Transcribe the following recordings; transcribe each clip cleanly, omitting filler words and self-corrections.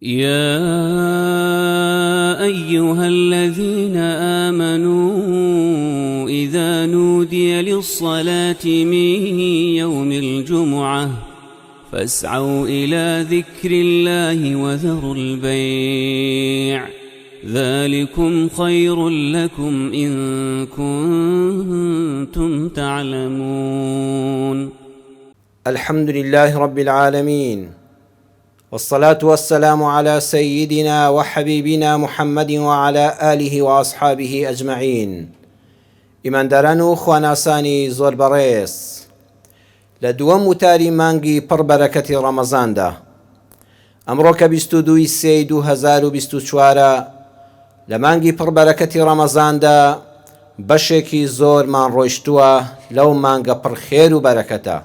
يا أيها الذين آمنوا إذا نودي للصلاة من يوم الجمعة فاسعوا إلى ذكر الله وذروا البيع ذلكم خير لكم إن كنتم تعلمون. الحمد لله رب العالمين، والصلاة والسلام على سيدنا وحبيبنا محمد وعلى آله وأصحابه أجمعين. ئیمانداران و خواناسانی زۆر بەڕێز، لە دووەم وتاری مانگی پڕبەرەکەتی ڕەمەزاندا، ئەمڕۆ کە 22/3/2024 لە مانگی پڕبەرەکەتی ڕەمەزاندا بەشێکی زۆرمان ڕۆیشتووە لەو مانگە پڕخێر و بەرەکەتە.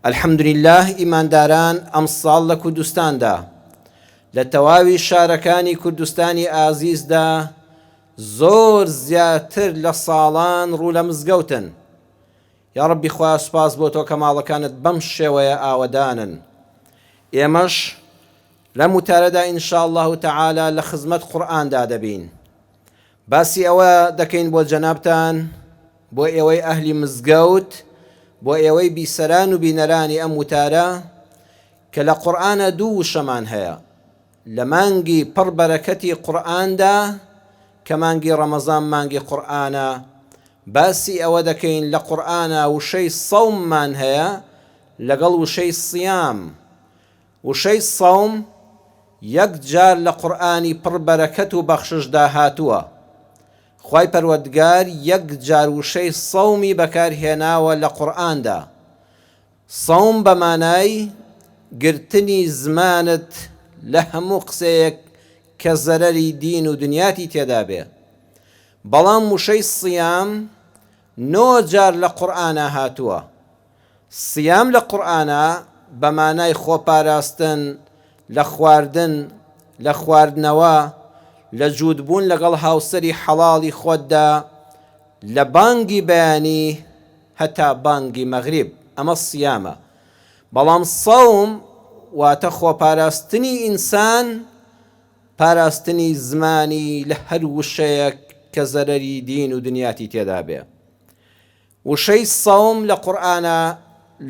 الحەمدولله ئیمانداران ئەم ساڵ لە کوردستاندا لە تەواوی شارەکانی کوردستانی ئازیزدا زۆر زیاتر لە ساڵان ڕوو لە مزگەوتن. یا ڕەبی خوا سوپاس بۆ تۆ کە ماڵەکانت بەم شێوەیە ئاوەدانن. ئێمەش لەم وتارەدا ئینشاءالله تەعالا لە خزمەت قورئاندا دەبین. باسی ئەوە دەکەین بۆ جەنابتان، بۆ ئێوەی ئەهلی مزگەوت، بۆ ئێوەی بیسەران و بینەرانی ئەم وتارە کە لە قورئانە دوو وشەمان هەیە. لە مانگی پڕبەرەکەتی قورئاندا کە مانگی ڕەمەزان مانگی قورئانە، باسی ئەوە دەکەین لە قورئانە وشەی سەوممان هەیە لەگەڵ وشەی سیام. وشەی سەوم یەک جار لە قورئانی پڕبەرەکەت و بەخششدا هاتووە. خوای پەروەردگار یەک جار وشەی سەومی بەکارهێناوە لە قورئاندا. سەوم بە مانای گرتنی زمانت لە هەموو قسەیەک کە زەرەری دین و دنیاتی تێدا بێ. بەڵام وشەی سیام 9 جار لە قورئانە هاتووە. سیام لە قورئانە بە مانای خۆپاراستن لە خواردن، لە خواردنەوە، لە جوودبوون لەگەڵ هاوسەری حەڵاڵی خۆتدا، لە بانگی بەیانی هەتا بانگی مەغریب، ئەمە سیامە. بەڵام سەوم واتە خۆپاراستنی ئینسان، پاراستنی زمانی لە هەر وشەیەک کە زەرەری دین و دنیاتی تێدا بێ. وشەی سەوم لە قورئانە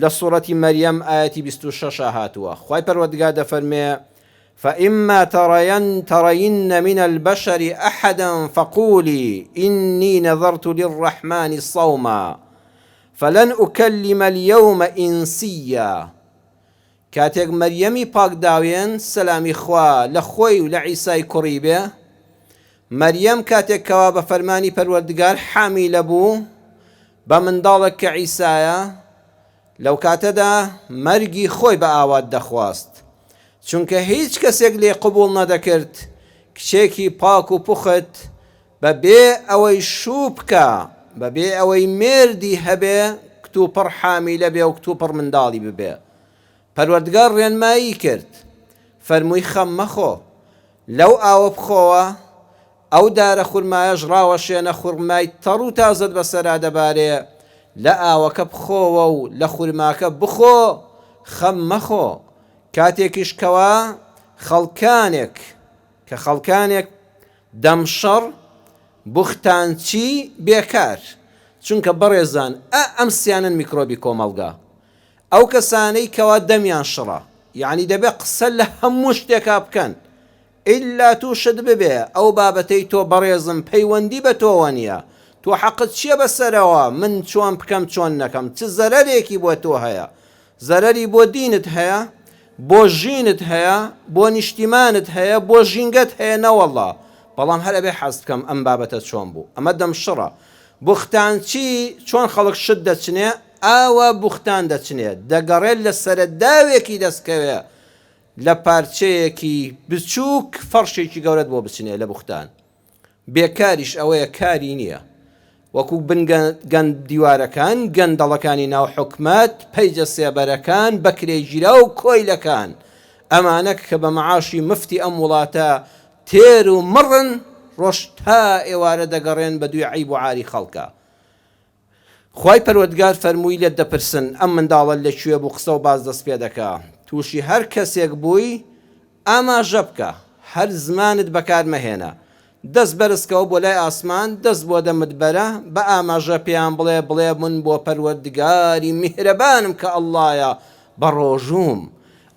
لە سوورەتی مەریەم ئایەتی 26 هاتووە. خوای پەروەردگار دەفەرمێ: فإما ترين من البشر أحدا فقولي إني نذرت للرحمن صوما فلن أكلم اليوم إنسيا. کاتێک مەریەمی پاک داوێن سەلامی خوا لە خۆی و لە عیسای کوڕی بێ، مەریەم کاتێک کەوا بە فەرمانی پەروەردگار حامیلە بوو بە منداڵێک کە عیسایە، لەو کاتەدا مەرگی خۆی بە ئاوات دەخواست، چونکە هیچ کەسێک لێ قبوڵ نەدەکرد کچێکی پاک و پوخت بەبێ ئەوەی شوو بکە، بەبێ ئەوەی مێردی هەبێ کتوپڕ حامیلە بێ و کتوپڕ منداڵی ببێ. پەروەردگار ڕێنمایی کرد، فەرمووی خەم مەخۆ، لەو ئاوە بخۆوە، ئەو دارە خورمایەش ڕاوەشێنە، خوڕمای تەڕ و تازت بەسەرا دەبارێ، لە ئاوەکە بخۆوە و لە خوورماکە بخۆ، خەم مەخۆ. کاتێکیش کەوا خەڵکانێک دەمشەڕ بوختانچی بێکار، چونکە بەڕێزان ئەم سیانن میکرۆبی کۆمەڵگا. ئەو کەسانەی کەوا دەمیان شڕە، یعنی دەبێ قسە لە هەموو شتێکا بکەن ئیلا تووشت ببێ ئەو بابەتەی تۆ بەڕێزم پەیوەندی بە تۆوە نییە، تۆ حەقت چییە بەسەرەوە، من چۆن بکەم چۆن نەکەم، چ زەرەرێکی بۆ تۆ هەیە؟ زەرەری بۆ دینت هەیە، بۆ ژینت هەیە، بۆ نیشتیمانت هەیە، بۆ ژینگەت هەیە نەوەڵڵا، بەڵام هەر ئەبێ حەز بکەم ئەم بابەتە چۆن بوو. ئەمە دەمشڕە. بوختانچی چۆن خەڵک شت دەچنێ، ئاوا بوختان دەچنێت، دەگەڕێت لە سەرەداوێکی دەستکەوێ، لە پارچەیەکی بچووک فەرشێکی گەورەت بۆ بچنێ لە بوختان. بێکاریش ئەوەیە، کاری نییە. وەکو گەند دیوارەکان، گەندەڵەکانی ناو حکومەت، پەیجە سێبەرەکان، بەکرێگیرا و کۆیلەکان، ئەمانە کە بە مەعاشی مفتی ئەم وڵاتە تێر و مڕن، ڕۆژ تا ئێوارە دەگەڕێن بە دوی عیب و عاری خەڵکە. خوای پەروەردگار فەرمووی لێت دەپرسن ئەم منداڵە لەکوێ بوو، قسە و باز دەست پێ دەکا، تووشی هەر کەسێک بووی ئاماژە بکە هەر زمانت بەکار مەهێنە دەست بەرزکەوە بۆ لای ئاسمان دەست بۆ دەمتبەرە بە ئاماژە پێیان بڵێ من بۆ پەروەردگاری میهرەبانم کە ئەڵڵایە بە ڕۆژوم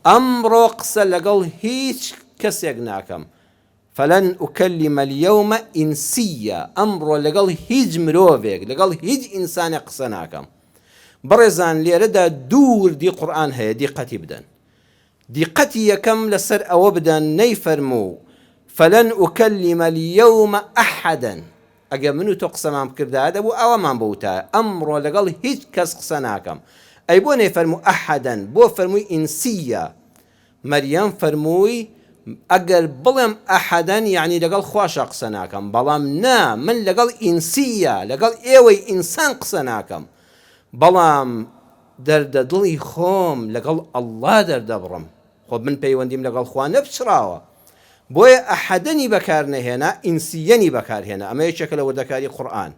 ئەمڕۆ قسە لەگەڵ هیچ کەسێک ناکەم فەلەن ئوکەلیمە اليەومە ئینسیە ئەمڕۆ لەگەڵ هیچ مرۆڤێک لەگەڵ هیچ ئینسانێک قسە ناکەم. بەڕێزان لێرەدا دوو وردی قورئان هەیە دیقەتی بدەن. دیقەتی یەکەم لەسەر ئەوە بدەن نەیفەرموو فەلەن ئوکەلیمە اليەومە ئەحەدەن ئەگە من و تۆ قسەمان بکردایە دەبوو ئەوەمان بەوتایە ئەمڕۆ لەگەڵ هیچ کەس قسە ناکەم. ئەی بۆ نەیفەرموو ئەحەدەن بۆ فەرمووی ئینسیە. مەریەم فەرمووی ئەگەر بڵێم ئەحەدەن یعنی لەگەڵ خواشە قسە ناکەم بەڵام نا من لەگەڵ ئینسیە لەگەڵ ئێوەی ئینسان قسە ناکەم بەڵام دەردە دڵی خۆم لەگەڵ ئەڵڵا دەردەبڕم خۆ من پەیوەندیم لەگەڵ خوا نەپچراوە بۆیە ئەحەدەنی بەکار نەهێنا ئینسیەنی بەکارهێنا ئەمە یەکێکە لە وردەکاری قورئان.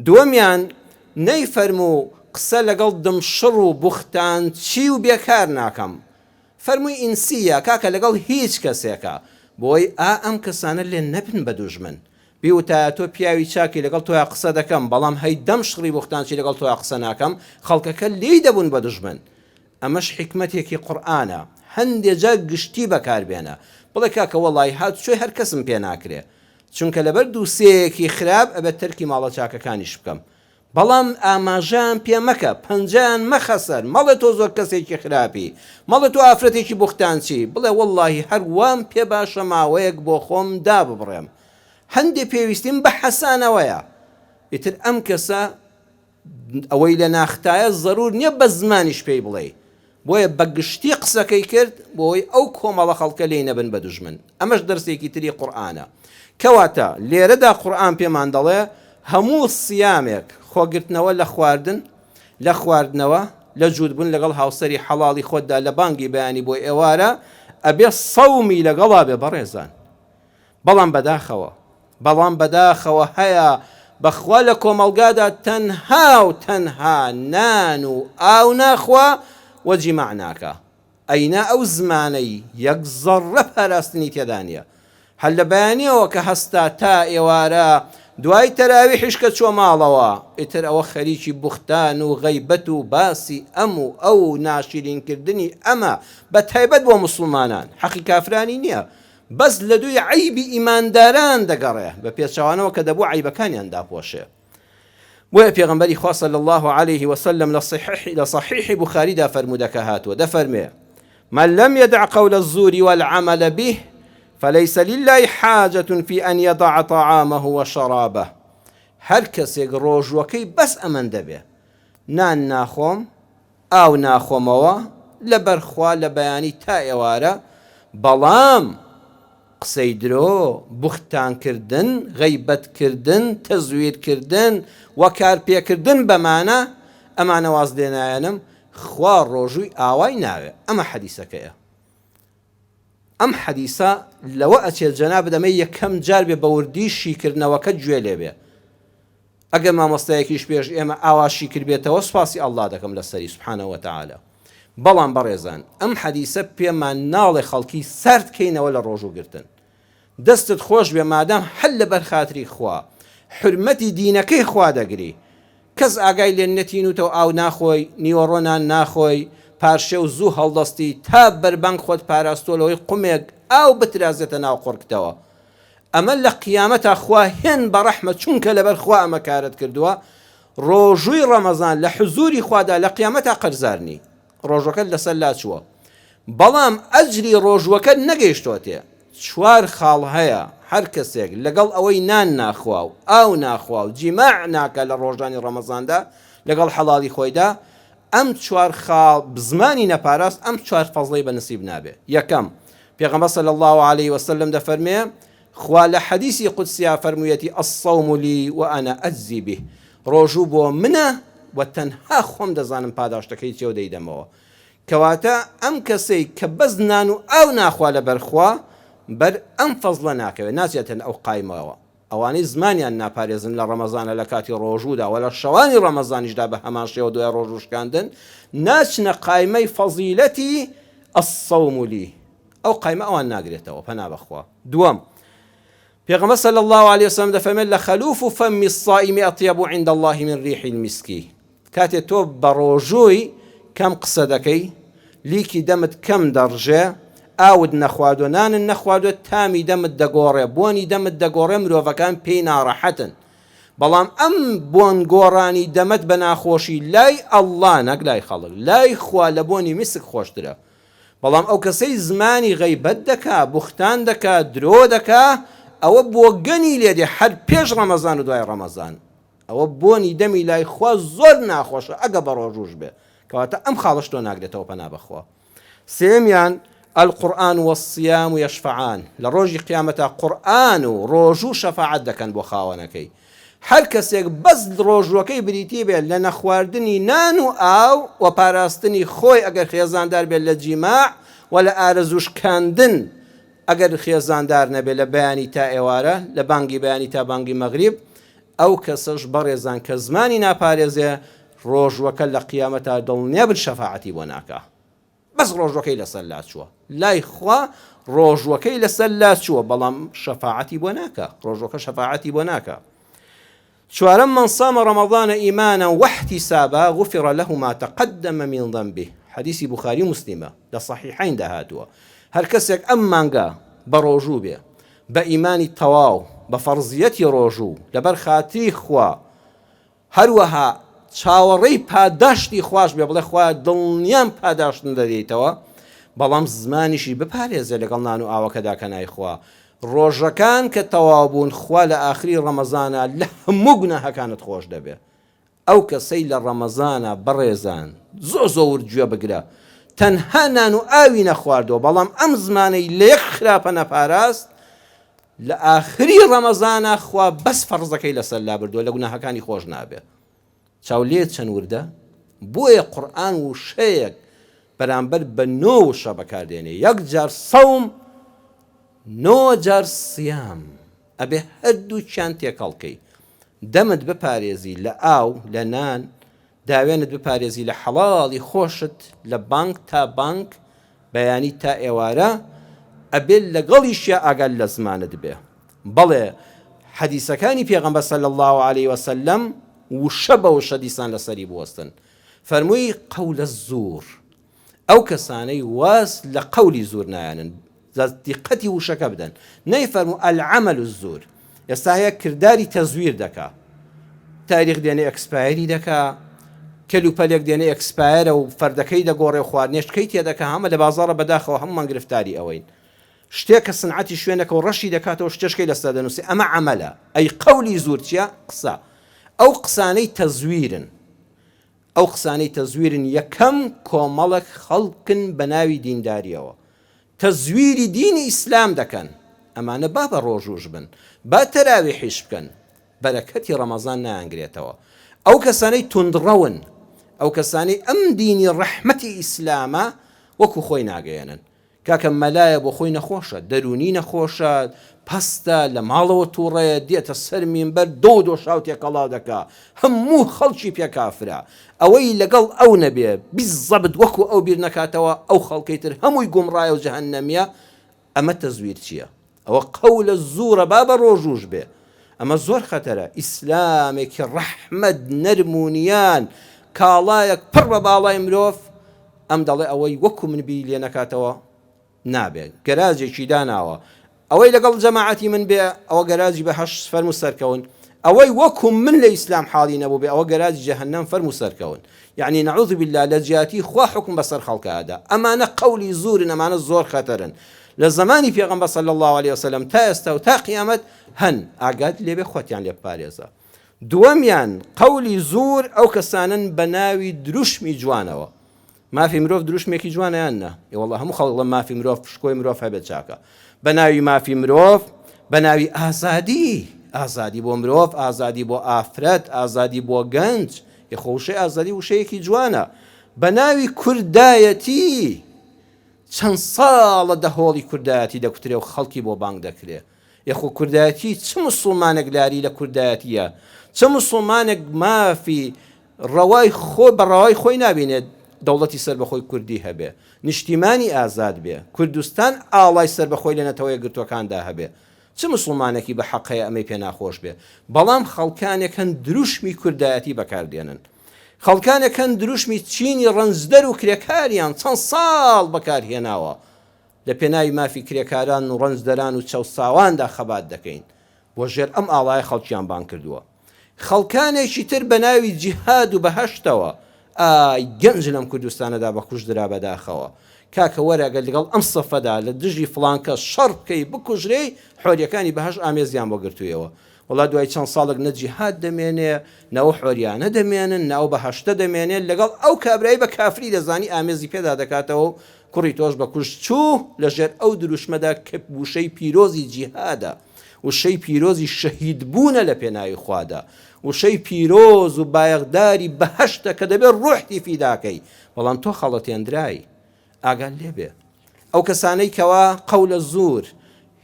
دووەمیان نەیفەرموو قسە لەگەڵ دمشڕ و بوختان چی و بێکار ناکەم فەرمووی ئینسیە کاکە لەگەڵ هیچ کەسێکە بۆی ئەم کەسانە لێ نەبن بە دوژمن بیوتایە تۆ پیاوی چاکی لەگەڵ تۆیا قسە دەکەم بەڵام هەی دەم شڕی بوختانچی لەگەڵ تۆیا قسە ناکەم خەڵکەکە لێی دەبوون بە دوژمن. ئەمەش حکمەتێکی قورئانە هەندێک جا گشتی بەکاربێنە بڵێ کاکە وەڵی هاتوچۆی هەر کەسم پێ ناکرێ چونکە لەبەر دووسەیەکی خراپ ئەبێت تەرکی ماڵە چاکەکانیش بکەم بەڵام ئاماژەیان پێ مەکە پەنجەیان مەخەسەر مەڵێ تۆ زۆر کەسێکی خراپی مەڵێ تۆ ئافرەتێکی بوختانچی بڵێ وەڵڵاهی هەر وام پێ باشە ماوەیەک بۆ خۆم دا ببڕێم هەندێک پێویستیم بە حەسانەوەیە ئیتر ئەم کەسە ئەوەی لە ناختایە زەرور نییە بە زمانیش پێی بڵێ بۆیە بەگشتی قسەکەی کرد بۆی ئەو کۆمەڵە خەڵکە لێی نەبن بە دوژمن. ئەمەش دەرسێکی تری قورئانە کەواتە لێرەدا قورئان پێمان دەڵێ هەموو سیامێک خۆگرتنەوە لە خواردنەوە لە جوودبوون لەگەڵ هاوسەری حەڵاڵی خۆتدا لە بانگی بەیانی بۆ ئێوارە ئەبێ سەومی لەگەڵا بێ بەڕێزان بەڵام بەداخەوە هەیە بەخوا لە کۆمەڵگادا تەنها و تەنها نان و ئاو ناخوا وەجیماع ناکە ئەینا ئەو زمانەی یەک زەڕە پاراستنی تێدا نییە هەر لە بەیانیەوە کە هەستا تا ئێوارە دوای تەراویحیش کە چۆ ماڵەوە ئیتر ئەوە خەریکی بوختان و غەیبەت و باسی ئەم و ئەو ناشرینکردنی ئەمە بە تایبەت بۆ موسڵمانان حەقی کافرانی نییە بەس لە دوی عیبی ئیمانداران دەگەڕێ بە پێچەوانەوە کە دەبوو عیبەکانیان داپۆشێ. بۆیە پێغەمبەری خوا صلی الله عليه وسلم لە صحیحی بوخاریدا فەرموودەکە هاتووە دەفەرمێ من لم يدع قول الزور والعمل به فليس لله حاجة في أن يضع طعامه وشرابه. هەر کەسێک ڕۆژوەکەی بەس ئەمەن دەبێ نان ناخۆم ئاو ناخۆمەوە لەبەر خوا لە بەیانی تا ئێوارە بەڵام قسەی درۆ بوختانکردن غەیبەتکردن تەزویرکردن وەکارپێکردن بەمانە ئەمانە واز لێنایەنم خوا ڕۆژووی ئاوای ناوێ. ئەمە حەدیسەکەیە ئەم حەدیسە لەوە ئەچێت جەناب دەمەی یەکەم جار بێ بە وردی شیکردنەوەکە گوێ لێ بێ ئەگەر مامۆستایەکیش پێش ئێمە ئاواشی کردبێتەوە سوپاسی ئەڵڵا دەکەم لەسەری سوبحانەهو وتەعالە. بەڵام بەڕێزان ئەم حەدیسە پێمان ناڵێ خەڵکی سەردکەینەوە لە ڕۆژوگرتن دەستت خۆش بێ مادام هەر لەبەر خاتری خوا حرمەتی دینەکەی خوا دەگری کەس ئاگای لێ نەتینوتەوە ئاو ناخۆی نیوەڕۆنان ناخۆی پارشێ و زوو هەڵدەستی تا بەربەنگ خۆت پاراستۆلەوەی قومێک ئاو بترازێتە ناو قڕکتەوە ئەمە لە قیامەتا خوا هێن بە ڕەحمە چونکە لەبەر خوا ئەمە کارت کردووە ڕۆژووی ڕەمەزان لە حزوری خوادا لە قیامەتا قەرزارنی ڕۆژەکەت لەسەر لا چووە بەڵام ئەجری ڕۆژوەکە نەگەیشتۆتێ 4 خاڵ هەیە هەر کەسێک لەگەڵ ئەوەی نان ناخوا و ئاو ناخوا و جیماع ناکە لە ڕۆژانی ڕەمەزاندا لەگەڵ حەڵاڵی خۆیدا ئەم 4 خاڵ بزمانی نەپاراست ئەم 4 فەزڵەی بەنسیب نابێ. یەکەم پێغەمبەر صلی الله عليه وسلم دەفەرمێ خوا لە حەدیسی قودسیا فەرموویەتی الصوم لي وأنا أجزي به ڕۆژوو بۆ منە و تەنها خۆم دەزانم پاداشتەکەی چێو دەیدەمەوە کەواتە ئەم کەسەی کە بەس نان و ئاو ناخوا لەبەرخوا بەر ئەم فەزڵە ناکەوێت ناچێتن ئەو قایمەوە ئەوانەی زمانیان ناپارێزن لە ڕەمەزانە لە کاتی ڕۆژوودا و لە شەوانی ڕەمەزانیشدا بە هەمان شێوە دوای ڕۆژوشکاندن ناچنە قایمەی فەزیلەتی الصوم لي ئەو قایمە ئەوان ناگرێتەوە پەنا بەخوا. دووەم، پێغەمبەر صلی الله عليه وسلم دەفەرمێت لە خەلوف و فەمی الصائم ئەطیب عند الله من ریح المسک. کاتێ تۆ بە ڕۆژووی کەم قسە دەکەی، لیکی دەمت کەم دەڕژێ، ئاوت نەخواردوە، نانت نەخواردوە، تامی دەمت دەگۆڕێ، بۆنی دەمت دەگۆڕێ، مرۆڤەکان پێی ناڕەحەتن. بەڵام ئەم بۆن گۆڕانی دەمت بە ناخۆشی لای ئەڵڵا نەک لای خەڵک، لای خوا لە بۆنی میسک خۆشترە. بەڵام ئەو کەسەی زمانی غەیبەت دەکا، بوختان دەکا، درۆ دەکا، ئەوە بۆگەنی لێدێ هەر پێش ڕەمەزان و دوای ڕەمەزان. ئەوە بۆنی دەمی لای خوا زۆر ناخۆشە ئەگە بە ڕۆژوش بێ، کەواتە ئەم خاڵش تۆ ناگرێتەوە پەنا بەخوا. سێمیان القورآن والصيام يشفعان. لە ڕۆژی قیامەتە قورآن و ڕۆژوو شەفاعەت دەکەن بۆ خاوەنەکەی. هەر کەسێک بەس ڕۆژوەکەی بریتی بێت لە نەخواردنی نان و ئاو و پاراستنی خۆی ئەگەر خێزاندار بێت لە جیماع و لە ئارەزوشکاندن ئەگەر خێزاندار نەبێت لە بەیانی تا ئێوارە، لە بانگی بەیانی تا بانگی مەغریب، ئەو کەسەش بەڕێزان کە زمانی ناپارێزێ ڕۆژوەکە لە قیامەتە دڵنیا بن شەفاعەتی بۆ ناکە. بەس ڕۆژوەکەی لەسەر لاس چووە، لای خوا ڕۆژوەکەی لەسەر لاس چووە، بەڵام شەفاعەتی بۆ ناکە، ڕۆژوەکە شەفاعەتی بۆ ناکە. چوارەم من صام رمضان إيمانا واحتسابا غفر له ما تقدم من ذنبه. حديث بخاري مسلمة ده صحيحين ده هاتوا. هر کەسێک ئەم مانگە بە ڕۆژوو بێ، بە ئیمانی تەواو، بە فەرزیەتی ڕۆژوو، لەبەر خاتری خوا، هەروەها چاوەڕێی پاداشتی خوش بێ، بڵێ خوا دڵنیام پاداشتن دەدەیتەوە، بەڵام زمانیشی بپارێزێ لەگەڵ نان و ئاوەکەدا کە نای خوا. ڕۆژەکان کە تەواو بوون، خوا لە ئاخری ڕەمەزانە لە هەموو گوناهەکانت خۆش دەبێ. ئەو کەسەی لە ڕەمەزانە بەڕێزان زۆر گوێ بگرە، تەنها نان و ئاوی نەخواردەوە، بەڵام ئەم زمانەی لە یەک خراپە نەپاراست، لە ئاخری ڕەمەزانە خوا بەس فەرزەکەی لەسەر لا بردووە، لە گوناهەکانی خۆش نابێ. چاولێت چەند وردە؟ بۆیە قورئان وشەیەک بەرامبەر بە 9 وشە بەکاردێنێ. یەک جار سەوم، 9 جار سیام، ئەبێ هەردووچیان تێکەڵکەی. دەمت بپارێزی لە ئاو، لە نان، داوێنت بپارێزی لە حەڵاڵی خۆشت، لە بانک تا بانک، بەیانی تا ئێوارە، ئەبێ لەگەڵیشیە ئاگال لە زمانت بێ. بەڵێ حەدیسەکانی پێغەمبەر صلی الله عليه وسلم وشە بە وشە دیسان لەسەری بوەستن. فەرمووی قەولە زوور، ئەو کەسانەی واز لە قەولی زوور نایانن، دیقەتی وشەکە بدەن. نەیفەرموو العەمەل الزوور. ئێستا هەیە کردداری تەزویر دەکا، تاریخ دێنێ ئەکسپایری دەکا، کەلوپەلێک دێنێ ئەکسپایرە و فەردەکەی دەگۆڕێ، خواردنێشتکەی تێدەکا، هەمە لە بازاڕە بەداخەوە هەمومان گرفتاری ئەوەین. شتێک کە سنعەتی شوێنەکە و ڕەشی دەکاتەوە، شتێشکەی لەستا دەنووسی، ئەمە عەمەلە. ئەی قەولی زوور چییە؟ قسە. ئەو قسانەی تەزویرن، ئەو قسانەی تەزویرن یەکەم کۆمەڵک خەڵکن بە ناوی دینداریەوە، تەزویری دینی ئیسلام دەکەن. ئەمانە با بە ڕۆژوش بن، با تەراویحیش بکەن، بەرەکەتی ڕەمەزان نایانگرێتەوە. ئەو کەسانەی توندڕەون، ئەو کەسانەی ئەم دینی ڕەحمەتی ئیسلامە وەکو خۆی ناگەیەنن. کاکە مەلایە بۆ خۆی نەخۆشە، دەرونی نەخۆشە، پەستە، لە ماڵەوە تووڕەیە، دێتە سەر مینبەر دۆ شاو تێکەڵا دەکا، هەموو خەڵکی پێ کافرە. ئەوەی لەگەڵ ئەو نەبێ بیزەبت وەکو ئەو بیر نەکاتەوە، ئەو خەڵکەی تر هەمووی گومڕایە و جەهەنەمیە. ئەمە تەزویر چییە؟ ئەوە قەولە زوورە، با بە ڕۆژوش بێ. ئەمە زۆر خەتەرە. ئیسلامێکی ڕەحمەت، نەرمونیان، کاڵایەک پڕ بە باڵای مرۆڤ، ئەم دەڵێ ئەوەی وەکو من بی لێ نەکاتەوە نابێت، گەراجێکی داناوە. ئەوەی لەگەڵ جەماعەتی من بێ، ئەوە گەراجی بە 8 فەرمو سەرکەون. ئەوەی وەکو من لە ئیسلام حاڵی نەبوو بێ، ئەوە گەراجی جەهەنەم فەرمو سەرکەون. یعنی نەعوذ بالله لە جیاتی خوا حکم بەسەر خەڵکەدا. ئەمانە قەولی زورن، ئەمانە زۆر خەتەرن. لە زمانی پێغەمبەر صلی الله عليه وسلم تا ئێستا و تا قیامەت هەن، ئاگات لێبێ خۆتیان لێ بپارێزە. دووەمیان قەولی زور ئەو کەسانن بە ناوی دروشمی جوانەوە. مافی مرۆڤ دروشمێکی جوانە یان نە؟ وەڵڵا هەموو خەڵک لە مافی مرۆڤ پشکۆی مرۆڤ هەبێت چاکە. بە ناوی مافی مرۆڤ، بە ناوی ئازادی، ئازادی بۆ مرۆڤ، ئازادی بۆ ئافرەت، ئازادی بۆ گەنج، یخۆشەی ئازادی وشەیەکی جوانە. بە ناوی کوردایەتی، چەند ساڵە دەهۆڵی کوردایەتی دەکوترێ و خەڵکی بۆ بانگ دەکرێ. یخۆ کوردایەتی چ موسڵمانێک لاری لە کوردایەتیە؟ چ موسڵمانێک مافی ڕەوای خۆ بە ڕەوای خۆی نابینێت؟ دەوڵەتی سەربەخۆی کوردی هەبێ، نیشتیمانی ئازاد بێ، کوردستان ئاڵای سەربەخۆی لە نەتەوەی گرتوەکاندا هەبێ، چ مسلمانێکی بە حەقەیە ئەمەی پێ ناخۆش بێ. بەڵام خەڵکانێکن دروشمی کوردایەتی بەکاردێنن، خەڵکانێکن دروشمی چینی ڕەنجدەر و کرێکاریان چەند ساڵ بەکارهێناوە، لە پێناوی مافی کرێکاران و ڕەنجدەران و چەوساواندا خەبات دەکەین، بۆ ژێر ئەم ئاڵایە خەڵکیان بان کردووە. خەڵکانێکی تر بە ناوی جیهاد و بەهەشتەوە گەنج لەم کوردستانەدا بە کوژدرا بەداخەوە، کاکە وەرەگە لەگەڵ ئەم سەفەدا لە دژی فڵانکە شەڕ بکەی بکوژرەی حۆریەکانی بەهەش ئامێزیان بۆ گرتوویەوە. وڵا دوای چەند ساڵێک نە جیهاد دەمێنێ، نەوە حۆریانە دەمێنن، ناو بەهەشتە دەمێنێت، لەگەڵ ئەو کابرایی بە کافری دەزانی ئامێزی پێدا دەکاتەوە و کوڕی تۆش بە کوشت چوو لەژێر ئەو دروشمەدا کە وشەی پیرۆزی جیهادە، وشەی پیرۆزی شەهید بوونە لە پێناوی خوادا، وشەی پیرۆز و بایەغداری بەهەشتە کە دەبێت ڕوحتی فیداکەی. بەڵام تۆ خەڵەتێنرایی، ئاگان لێبێ ئەو کەسانەی کەوا قەولە زور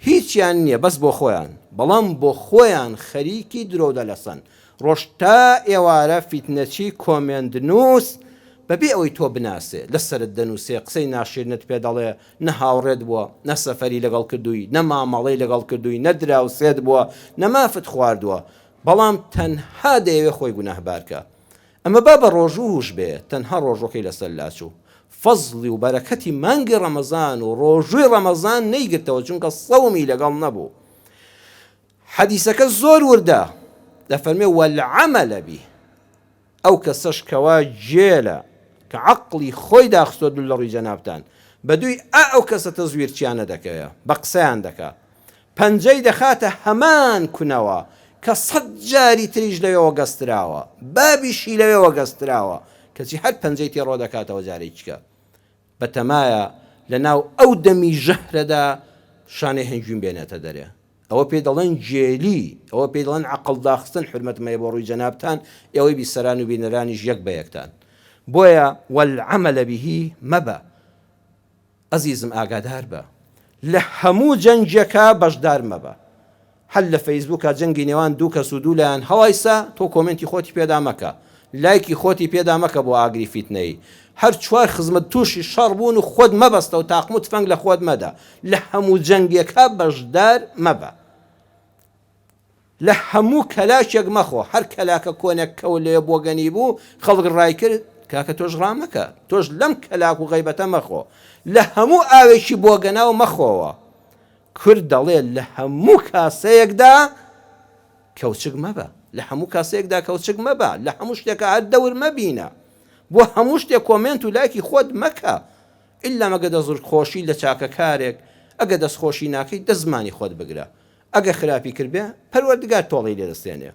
هیچیان نییە بەس بۆ خۆیان، بەڵام بۆ خۆیان خەریکی درۆ دەلەسن. ڕۆژ تا ئێوارە فیتنەچی کۆمێند نووس بەبێ ئەوەی تۆ بناسێ لەسرت دەنووسێ، قسەی ناشرنت پێ دەڵێ، نە هاوڕێت بووە، نە سەفەری لەگەڵ کردووی، نە مامەڵەی لەگەڵ کردووی، نە دراوسێت بووە، نەمافت خواردووە، بەڵام تەنها دەیەوێ خۆی گوناهبارکە. ئەمە با بە ڕۆژووش بێ، تەنها ڕۆژۆکەی لەسەر لاچوو. فەزڵی و بەرەکەتی مانگی ڕەمەزان و ڕۆژووی ڕەمەزان نەیگرتەوە، چونکە سەومی لەگەڵ نەبوو. حەدیسەکە زۆر وردە، دەفەرمێ وەالعەمەلە بی، ئەو کەسەش کەوا جێلە کە عەقڵی خۆی داخستۆ دوو لە ڕووی جەنابتان، بەدووی ئەو کەسە تەزویرچیانە دەکەوێ، بە قسەیان دەکا، پەنجەی دەخاتە هەمان کونەوە کە 100 جاری تریش لەوێەوە گەستراوە، بابیشی لەوێەوە گەستراوە، کەچی هەر پەنجەی تێڕۆ دەکاتەوە جارێکیکە. بەتەمایە لە ناو ئەو دەمی ژەهرەدا شانەی هەنجوین بێنێتە دەرێ. ئەوە پێ دەڵێن جێلی، ئەوە پێ دەڵێن عەقڵ داخستن، حورمەتمەیە بۆ ڕووی جەنابتان، ئێوەی بیسەران و بینەرانیش یەک بە یەکتان. بۆیە وەالعەمەلە بیهی مەبە، ئەزیزم ئاگادار بە، لە هەموو جەنجێکە بەشدار مەبە. هەل لە فەیسبووکە جەنگی نێوان دوو کەس و دوو لایەن هەوایسا، تۆ کۆمنتی خۆتی پێدا مەکە، لایکی خۆتی پێدا مەکە بۆ ئاگری فیتنەی. هەر چوار خزمەت تووشی شەڕ بوون و خۆت مەبەستە و تاقم و تفەنگ لە خۆت مەدە، لە هەموو جەنگێکە بەشدار مەبە، لە هەموو کەلاکێک مەخۆ. هەر کەلاکە کۆنێک کەو لێ بۆ گەنی بوو خەڵک ڕای کرد، کاکە تۆش ڕامەکە، تۆش لەم کەلاک و غەیبەتە مەخۆ، لە هەموو ئاوێکی بۆ گەناو مەخۆوە. کورد دەڵێ لە هەموو کاسەیەکدا کەوچک مەبە، لە هەموو کاسەیەکدا کەوچک مەبە، لە هەموو شتێکە هەر دەور مەبینە، بۆ هەموو شتێک کۆمنت و لایکی خۆت مەکە، ئللا مەگە دەزخۆشی لە چاکەکارێک، ئەگە دەستخۆشی ناکەی دەزمانی خۆت بگرە، ئەگە خراپی کردبێ پەروەردگار تۆڵی لێ دەستێنێ.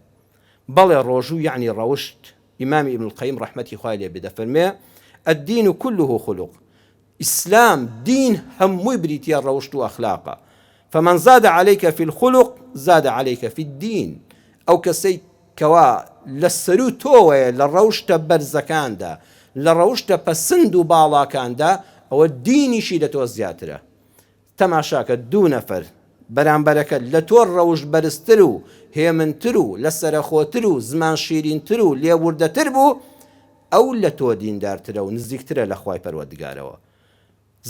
بەڵێ ڕۆژوو یعنی ڕەوشت. ئیمامی ئیبن القەیم ڕەحمەتی خوای لێ بێ دەفەرمێ الدین كله خلق، ئیسلام دین هەمووی بریتیە ڕەوشت و ئەخلاقە، فمن زاد عليك في الخلق زاد عليك في الدين. ئەو کەسەی کەوا لە سەر و تۆوەیە لە ڕەوشتە بەرزەکاندا، لە ڕەوشتە پەسند و باڵاکاندا، ئەوە دینیشی لە تۆ زیاترە. تەماشاکە دوو نەفەر بەرامبەرەکە لە تۆ ڕەوشت بەرزتر و هێمنتر و لە سەرەخۆتر و زمان شیرینتر و لێوردەتر بوو، ئەو لە تۆ دیندارترە و نزیکترە لە خوای پەروەردگارەوە.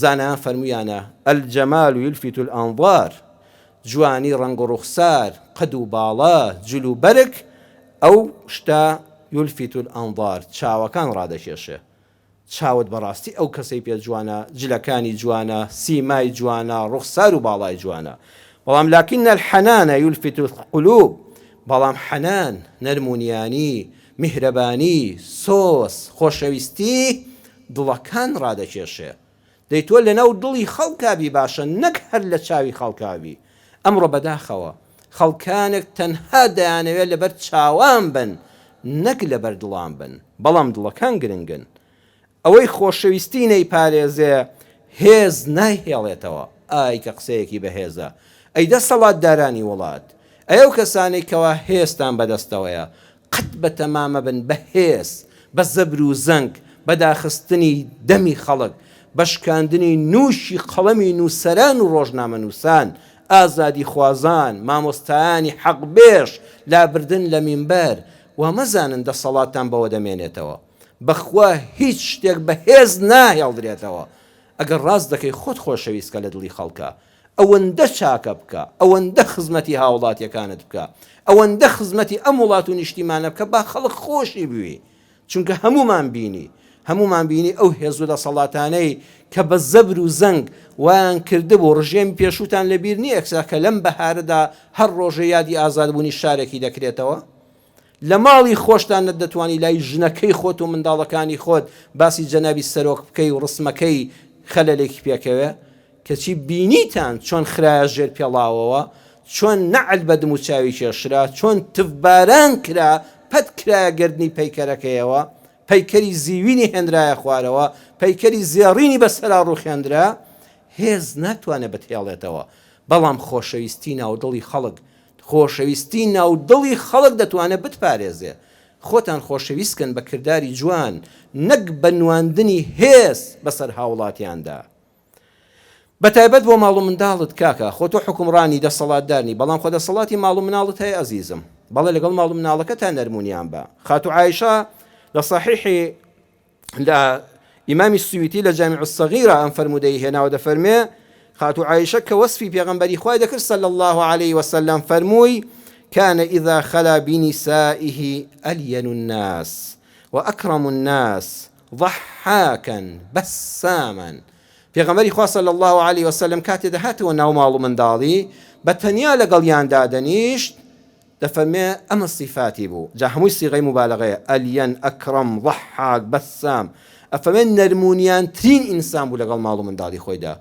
زانایان فەرمویانە الجەمال یلفت الأنظار، جوانی ڕەنگ و ڕوخسار، قەد و باڵا، جل و بەرگ، ئەو شتە یلفت الأنظار، چاوەکان ڕادەکێشێ. چاوت بەڕاستی ئەو کەسەی پێ جوانە، جلەکانی جوانە، سیمای جوانە، ڕوخسار و باڵای جوانە. بەڵام لكن الحنان يلفت القلوب، بەڵام حەنان، نەرمونیانی، میهرەبانی، سۆس، خۆشەویستی دڵەکان ڕادەکێشێ. دەیتوە لەناو دڵی خەڵکاوی باشە، نەک هەر لە چاوی خەڵکاوی. ئەمڕۆ بەداخەوە خەڵکانێک تەنها دەیانەوێت لەبەر چاوان بن، نەک لەبەر دڵان بن، بەڵام دڵەکان گرنگن. ئەوەی خۆشەویستی نەیپارێزێ هێز نایهێڵێتەوە. ئای کە قسەیەکی بەهێزە. ئەیدە سەڵاتدارانی وڵات، ئەو کەسانێک کەوا هێستان بەدەستەوەیە، قەت بە تەمامە بن بە هێز، بە زەبر و زەنگ، بەداخستنی دەمی خەڵک، بەشکاندنی نووشی قەڵەمی نووسەران و ڕۆژنامە نووسان، ئازادی خوازان، مامۆستایانی حەقبێش، لابردن لە مینبەر، وا مەزانن دەسەڵاتان بەوە دەمێنێتەوە. بەخوا هیچ شتێک بەهێز ناهێڵدرێتەوە. ئەگەر ڕاست دەکەی خۆت خۆشەویستکە لە دڵی خەڵکە، ئەوەندە چاکە بکە، ئەوەندە خزمەتی هاوڵاتیەکانت بکە، ئەوەندە خزمەتی ئەم وڵات و نیشتیمانە بکە با خەڵک خۆشی بوی. چونکە هەمومان بینی ئەو هێز و دەسەڵاتانەی کە بە زەبر و زەنگ ویان کردبوو ڕژێمی پێشوتان لەبیر نییە کە لەم بەهارەدا هەر ڕۆژە یادی ئازادبوونی شارێکی دەکرێتەوە. لە ماڵی خۆشتان نەدەتوانی لای ژنەکەی خۆت و منداڵەکانی خۆت باسی جەنابی سەرۆک بکەی و ڕسمەکەی خەلەلێکی پێکەوێ، کەچی بینیتان چۆن خراە ژێر پێڵاوەوە، چۆن نەعل بە دم و چاوی کێشرا، چۆن تفباران کرا پەت کرایە گردنی پەیکەرەکەیەوە، پەیکەری زیوینی هێنرایە خوارەوە، پەیکەری زێڕینی بەسەرا ڕوخێندرا، هێز ناتوانێت بەتێڵێتەوە. بەڵام خۆشەویستی ناودڵی خەڵک، خۆشەویستی ناودڵی خەڵک دەتوانێت بتپارێزێ. خۆتان خۆشەویستکن بە کردداری جوان، نەک بە نواندنی هێز بەسەر هاوڵاتیاندا. بەتایبەت بۆ ماڵ و منداڵت کاکە، خۆ تۆ حکومڕانی دەسەڵاتدارنی، بەڵام خۆ دەسەڵاتی ماڵ و مناڵت هەیە ئەزیزم، بەڵێ لەگەڵ ماڵ و مناڵەکە تا نەرمونیان بە. خاتو عایشە لە صحیحی لە ئیمامی سویتی لە جامیع الصغیرە ئەم فەرمودەی هێناوە دەفەرمێ، خاتو عایشە کە وەسفی پێغەمبەری خوای دەکرد صلی الله عليه وسلم فەرمووی: كان إذا خلا بنسائه ألين الناس وأكرم الناس ضحاكا بساما. پێغەمبەری خوا صلی الله عليه وسلم کاتێ دەهاتەوە ناو ماڵ و منداڵی بە تەنیا لەگەڵیاندا دەنیشت دەفەرمێ ئەمە صفاتی بوو، جا هەمووی سیغەی مبالغەیە، ئەلیەن، ئەکرەم، ضحاک، بەسام، ئەفەرمێن نەرمونیان ترین ئینسان بوو لەگەڵ ماڵ و منداڵی خۆیدا.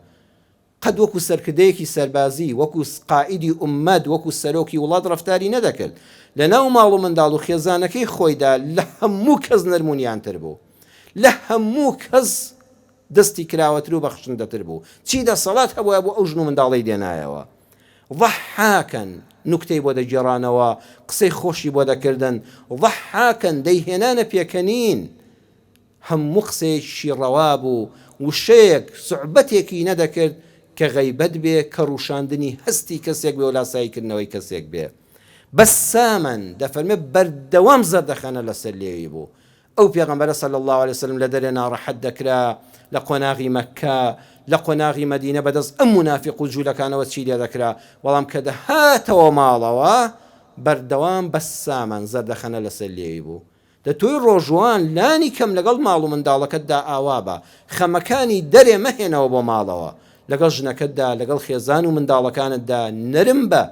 قەت وەکو سەرکردەیەکی سەربازی، وەکو قائیدی ئومەد، وەکو سەرۆکی وڵات ڕەفتاری نەدەکرد. لە ناو ماڵ و منداڵ و خێزانەکەی خۆیدا لە هەموو کەس نەرمونیانتر بوو، لە هەموو کەس دەستی کراوەتر و بەخشندەتر بوو. چی دەسەڵات هەبووە بۆ ئەو ژن و منداڵەی دێنایەوە. ضحاکن، نوکتەی بۆ دەگێڕانەوە، قسەی خۆشی بۆ دەکردن، ضحاکن دەیهێنانە پێکەنین، هەموو قسەیەکی ڕەوا بوو، وشەیەک سوعبەتێکی نەدەکرد کە غەیبەت بێ، کە ڕوشاندنی هەستی کەسێک بێ و لاساییکردنەوەی کەسێک بێ. بەسامن دەفەرمێ بەردەوام زەردەخەنە لەسەر لێوی بوو. ئەو پێغەمبەرە صلی الله عليه وسلم لە دەرێ ناڕەحەت دەکرا، لە قۆناغی مەککە، لە قۆناغی مەدینە بەدەست ئەم منافق و جوولەکانەوە چی لێ دەکرا، بەڵام کە دەهاتەوە ماڵەوە بەردەوام بەسامن زەردەخەنە لەسەر لێوی بوو. دەتوی ڕۆژوان لانی کەم لەگەڵ ماڵ و منداڵەکەتدا ئاوا بە، خەمەکانی دەرێ مەهێنەوە بۆ ماڵەوە، لەگەڵ ژنەکەتدا، لەگەڵ خێزان و منداڵەکانتدا نەرم بە،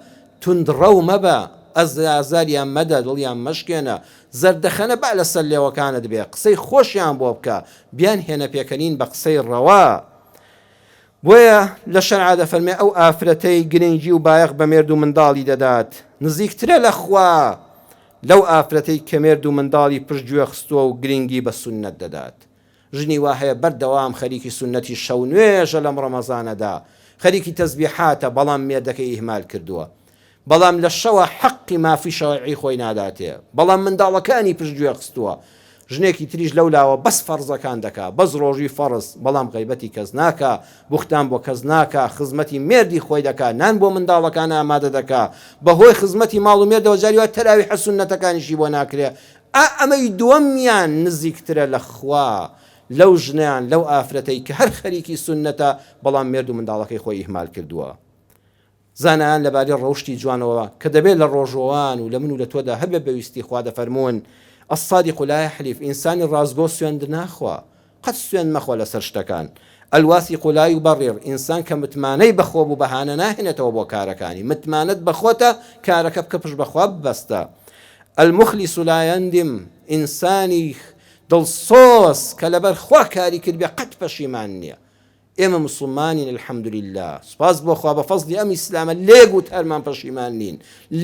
توندڕەو مەبە، ئازاریان مەدە، دڵیان مەشکێنە، زەردەخەنە با لەسەر لێوەکانت بێ، قسەی خۆشیان بۆ بکە، بیان هێنە پێکەنین بە قسەی ڕەوا. بۆیە لە شەرعا دەفەرمێ ئەو ئافرەتەی گرنگی و بایەخ بە مێرد و منداڵی دەدات نزیکترە لە خوا لەو ئافرەتەی کە مێرد و منداڵی پشتگوێ خستووە و گرنگی بە سوننەت دەدات. ژنی وا هەیە بەردەوام خەریکی سوننەتی شەو نوێژە لەم ڕەمەزانەدا، خەریکی تەسبیحاتە، بەڵام مێردەکەی ئیهمال کردووە، بەڵام لە شەوە حەقی مافی شەوعی خۆی ناداتێ، بەڵام منداڵەکانی پشتگوێ خستووە. ژنێکی تریش لەولاوە بەس فەرزەکان دەکا، بەس ڕۆژی فەرز، بەڵام غەیبەتی کەس ناکا، بوختان بۆ کەس ناکا، خزمەتی مێردی خۆی دەکا، نان بۆ منداڵەکان ئامادە دەکا، بەهۆی خزمەتی ماڵ و مێردەوە جاریوە تەراوی حەسونەتەکانیشی بۆ ناکرێ. ئەمەی دووەمیان نزیکترە لە خوا لەو ژنیان، لەو ئافرەتەی کە هەر خەریکی سوننەتە بەڵام مێرد و منداڵەکەی خۆی ئیهمال کردووە. زانایان لەبارەی ڕەوشتی جوانەوە کە دەبێت لە ڕۆژەوان و لە من و لە تۆدا هەبێ بەویستی خوا دەفەرمونون: الصادق لا يحلف، ئینسانی ڕازگۆ سوێند ناخوا، قەت سوێند مەخۆ لەسەر شتەکان. الواثق لا يبرر، ئینسان کە متمانەی بەخۆ بوو بەهانە ناهێنێتەوە بۆ کارەکانی، متمانەت بەخۆتە کارەکە بکە پشت بەخوا ببەستە. المخلص لا يندم، ئینسانی دڵسۆز کە لەبەر خوا کاری کرد بێ قەت پەشیمان نییە. ئێمە مسلمانین الحەمدولله، سپاس بۆ خوا بە فەزلی ئەم ئیسلامە لێک و تەرمان پەشیمان نین،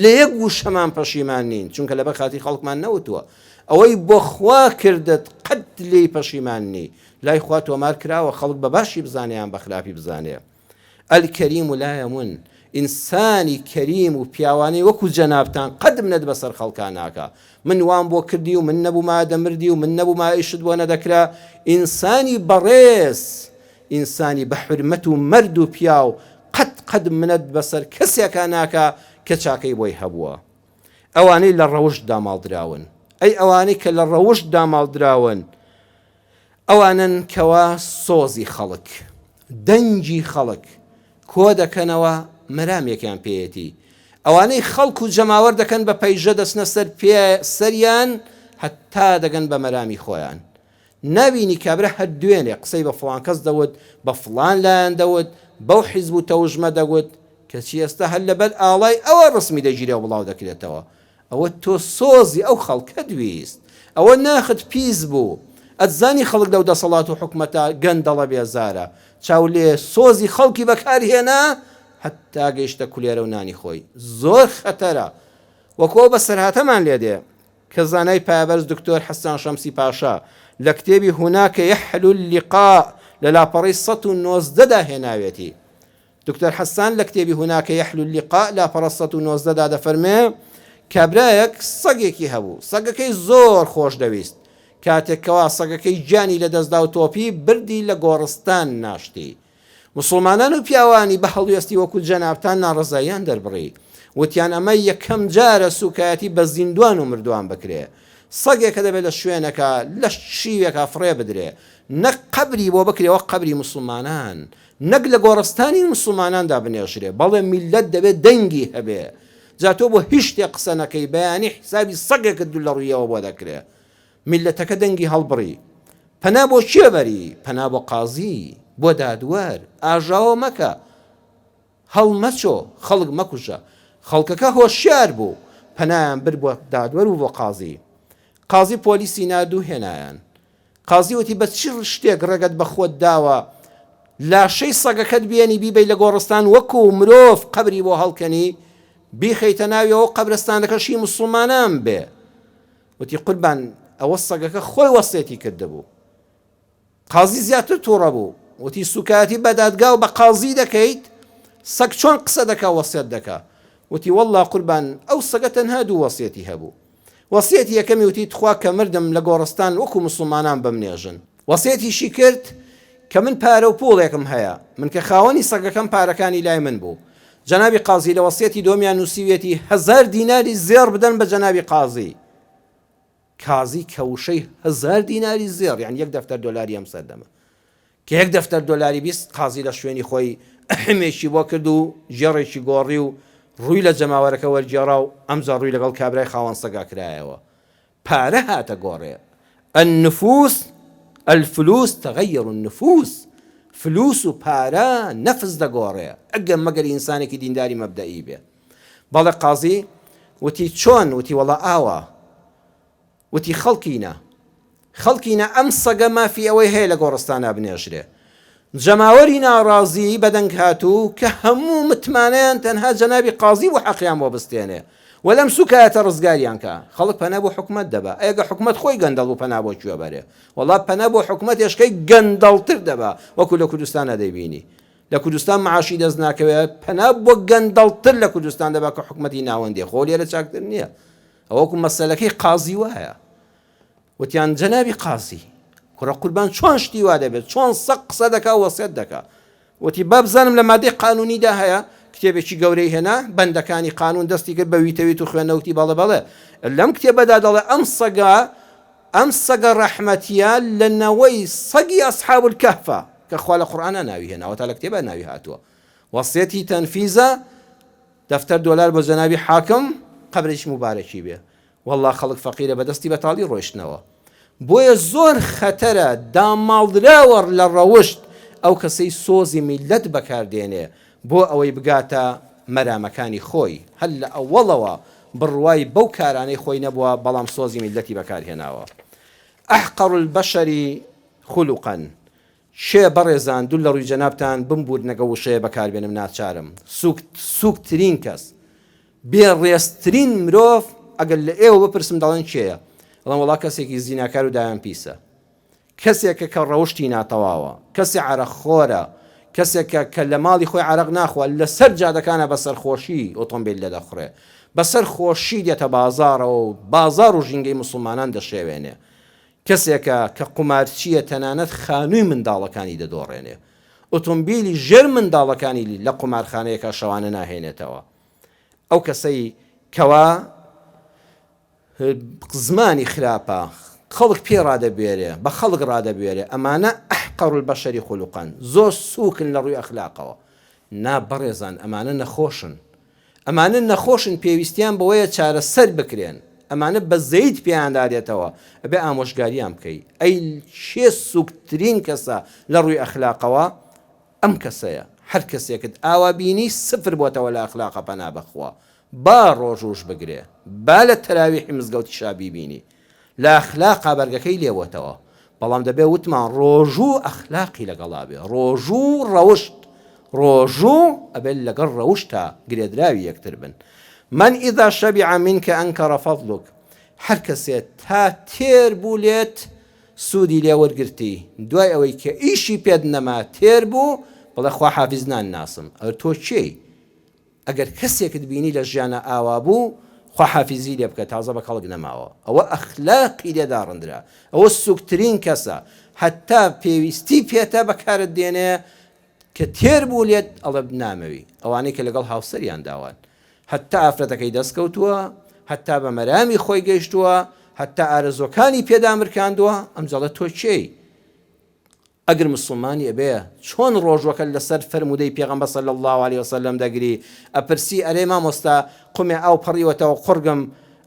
لێک و شەمان پەشیمان نین، چونکە لەبەر خاتی خەڵکمان نەوتووە ئەوەی بۆ خوا کردت قەت لێی پەشیمان نی، لای خوا تۆمار کراوە خەڵک بە باشی بزانیان بە خراپی بزانێ. الکەریم لا یەمون، ئینسانی کەریم و پیاوانەی وەکو جەنابتان قەت منەت بەسەر خەڵکان ناکە، من وام بۆ کردی و من نەبووما دەمردی و من نەبووما ئیشت بۆ نەدەکرا. ئینسانی بەڕێز، ئینسانی بە حورمەت و مەرد و پیاو قەت منەت بەسەر کەسێکە ناکە کە چاکەی بۆی هەبووە. ئەوانەی لە ڕەوشتدا ماڵدراون، ئەی ئەوانەی کە لە ڕەوشتدا ماڵدراون، ئەوانن کەوا سۆزی خەڵک دەنگی خەڵک کۆ دەکەنەوە مەرامێکیان پێیەتی ئەوانەی خەڵک و جەماوەر دەکەن بە پەیژە دەچنە سەریان هەتا دەگەن بە مەرامی خۆیان نبینی کابرا هەر دوێنێ قسەی بە فڵان کەس دەوت بە فڵان لایەن دەوت بەو حیزب و تەوژمە دەگوت کەچی ئێستا هەر لەبەر ئاڵای ئەوە ڕسمی دەگیرێ و بڵاو دەکرێتەوە ئەوە تۆ سۆزی ئەو خەڵکە دویست ئەوە ناخت پیس بوو ئەتزانی خەڵک لەو دەسەڵات و حکومەتە گەندەڵە بێزارە چاو لێ سۆزی خەڵکی بەکارهێنا حتا گەیشتە کولێرە و نانی خۆی زۆر خەتەرە وەکۆ بە سەرهاتەمان لێ دێ کە زانای پایبەرز دکتۆر حەسان شەمسی پاشا لە کتێبی هوناکە یەحلو اللقاء لە لاپەڕەی 190 هێناوێتی دکتۆر حەسان لە کتێبی هوناکە یەحلو اللقاء لاپەڕە 190 دەفەرمێ کابرایەک سەگێکی هەبوو سەگەکەی زۆر خۆش دەویست کاتێکەوە سەگەکەی گیانی لە دەستدا و تۆپی بردی لە گۆڕستان ناشتی مسلمانان و پیاوانی بە هەڵوێستی وەکو جەنابتان ناڕزاییان دەربڕی وتیان ئەمە یەکەم جارە سوکایەتی بە زیندوان و مردوان بکرێ سەگێکە دەبێت لە شوێنەکە لە شیوێکە فڕێ بدرێ نەک قەبری بۆ بکرێەوە قەبری مسلمانان نەک لە گۆڕستانی مسلماناندا بنێژرێ بەڵێ میلەت دەبێت دەنگی هەبێ جا تۆ بۆ هیچ شتێک قسە نەکەی بەیانی حسابی سەگێکت دوو لە ڕوویەوە بۆ دەکرێ میلەتەکە دەنگی هەڵبڕی پەنا بۆ چێ بەری پەنا بۆ قازی بۆ دادوەر ئاژاوە مەکە هەڵمەچۆ خەڵک مەکوژە خەڵکەکە هۆشیار بوو پەنایان بر بۆ دادوەر و بۆ قازی پۆلیسی نردوو هێنایان قازی وتی بە چ شتێک ڕێگەت بە خۆت داوە لاشەی سەگەکەت بێنی بیبەی لە گۆڕستان وەکو مرۆڤ قەبری بۆ هەڵکەنی بیخەیتە ناویەوە قەبرستانەکەشی موسڵمانان بێ وتی قوربان ئەوە سەگەکە خۆی وەسێتی کردبوو قازی زیاتر تووڕە بوو وتی سوکاتی بە دادگا و بە قازی دەکەیت سەگ چۆن قسە دەکا وەسێت دەکا وتی وەڵڵا قوربان ئەو سەگە تەنها دوو وەسێتی هەبوو وەسێتی یەکەمی وتی تخوا کە مردم لە گۆڕستان وەکو موسڵمانان بمنێژن وەسێتیشی کرد کە من پارە و پوڵێکم هەیە من کە خاوەنی سەگەکەم پارەکانی لای من بوو جەنابی قازی لە وەسێتی دۆمیان نووسیوێتی 1000 دیناری زێڕ بدەن بە جەنابی قازی کەوشەی 1000 دیناری زێڕ یان 1 دەفتەر دۆلاری ئەم سەردەمە کە 1 دەفتەر دۆلاری 20 قازی لە شوێنی خۆی ئەحمێکی بۆ کرد و ژێڕێکی گۆڕی و ڕووی لە جەماوەرەکە وەرجێڕا و ئەمجا ڕووی لەگەڵ کابرای خاوەن سەگا کرایەوە پارە هاتە گۆڕێ النفوس الفلوس تغير النفوس فلوس و پارە نەفس دەگۆڕێ ئەگەر مەگەر ئینسانێکی دینداری مەبدەئی بێ بەڵێ قازی وتی چۆن وتی وەڵا ئاوە وتی خەڵکینە ئەم سەگە مافی ئەوەی هەیە لە گۆڕستانە بنێژرێ جەماوەری ناڕازی بەدەنگ هاتوو کە هەموو متمانەیان تەنها جەنابی قازی و حەقیان بۆ بستێنێ وەلەم سوکایەتە ڕزگاریان کە خەڵک پەنا بۆ حکومەت دەبا ئەگە حکومەت خۆی گەندەڵ و پەنا بۆ کوێ بەرێ وەڵا پەنا بۆ حکومەت هێشکەی گەندەڵتر دەبا وەکو لە کوردستانە دەیبینی لە کوردستان معاشی دەست ناکەوێت پەنا بۆ گەندەڵتر لە کوردستان دەبا کە حکومەتی ناوەندێ خۆ لێرە چاکتر نییە ئەوەکو مەسەلەکەی قازی وایە وتیان جەنابی قازی کوڕە قوربان چۆن شتی وا دەبێت چۆن سەگ قسە دەکا وەسێت دەکا وتی با بزانم لە مادەی قانونیدا هەیە کتێبێکی گەورەی هێنا بەندەکانی قانون دەستی کرد بە ویتەویت و خوێنەوتی بەڵێ لەم کتێبەدا دەڵێ ئەم سەگە ڕەحمەتیە لە نەوەی سەگی ئەسحاب الکەهفە کە خوا لە قورئانە ناوی هێناوە تا لە کتێبە ناوی هاتووە وەسیەتی تەنفیزە دەفتەر دۆلار بۆ جەنابی حاکم قەبرێکی موبارەکی بێ وەڵڵا خەڵک فەقیرە بەدەستی بەتاڵی ڕۆیشتنەوە بۆیە زۆر خەتەرە داماڵراوە لە ڕەوشت ئەو کەسەی سۆزی میلەت بەکاردێنێ بۆ ئەوەی بگاتە مەرامەکانی خۆی هەل لە ئەوەڵەوە بڕوای بەو کارانەی خۆی نەبووە بەڵام سۆزی میلەتی بەکارهێناوە ئەحقەڕ البەشەری خولوقەن شێ بەڕێزان دوو لە ڕووی جەنابتان بمبوورنەگە وشەیە بەکاربێنم ناچارم سووکترین کەس بێڕێزترین مرۆڤ ئەگەر لە ئێوە بپرسم دەڵێن کێیە بەڵام وەڵا کەسێکی زیناکار و دایان پیسە کەسێکە کە ڕەوشتی ناتەواوە کەسێ عەرەقخۆرە کەسێکە کە لە ماڵی خۆی عەرەق ناخوات لەسەر جادەکانە بەسەر خۆشی ئۆتۆمبیل لە دەخڕێ بەسەر خۆشی دێتە بازاڕەوە و بازار و ژینگەی موسڵمانان دەشێوێنێ کەسێکە کە قومارچیە تەنانەت خانووی منداڵەکانی دەدۆڕێنێ ئۆتۆمبیلی ژێر منداڵەکانی لە قومارخانەیەکە شەوانە ناهێنێتەوە ئەو کەسەی کەوا زمانی خراپە خەڵک پێ ڕادەبوێرێ بە خەڵک ڕادەبوێرێ ئەمانە ئەحقەڕ البەشەری خولوقەن زۆر سووکن لە ڕووی ئەخلاقەوە بەڕێزان ئەمانە نەخۆشن پێویستیان بەوەیە چارەسەر بکرێن ئەمانە بە زەید پێیاندادێتەوە ئەبێ ئامۆژگاریان بکەی ئەی چێ سووکترین کەسە لە ڕووی ئەخلاقەوە ئەم کەسەیە هەر کەسێکت ئاوا بینی سفر بۆتەوە لە ئەخلاقە پەنا بەخوا با ڕۆژوش بگرێ با لە تەراویحی مزگەوتی شابی بینی لە ئەخلاقا بەرگەکەی لێوەتەوە بەڵام دەبێ وتمان ڕۆژوو ئەخلاقی لەگەڵا بێ ڕۆژوو ڕەوشت ڕۆژوو ئەبێت لەگەڵ ڕەوشتا گرێدراوی یەکتر بن من ئیذا شەبیع منکە ئەنکەڕە فەضلوک هەر کەسێت تا تێر بوو لێت سوودی لێ وەرگرتی دوای ئەوەی کە ئیشی پێت نەما تێر بوو بڵێ خوا حافیز ناسم ئەوە تۆ چێی ئەگەر کەسێکت بینی لە ژیانە ئاوا بوو خوا حافیزی لێ بکە تازە بە کەڵک نەماوە ئەوە ئەخلاقی لێدا ڕندرا ئەوە سوکترین کەسە هەتا پێویستی پێتە بەکارت دێنێ کە تێر بوو لێت ئەڵە نامەوی ئەوانەی کە لەگەڵ هاوسەریان داوان هەتا ئافرەتەکەی دەستکەوتووە هەتا بە مەرامی خۆی گەیشتووە هەتا ئارەزۆکانی پێدا مرکاندووە ئەمجاڵە تۆ چێی ئەگەر مسلمانی ئەبێ چۆن ڕۆژوەکە لەسەر فرموودەی پێغەمبەر صلی الله علیه وسلم دەگری ئەپرسی ئەرێ مامۆستا قومێ ئاو پەڕیوەتەوە قورگم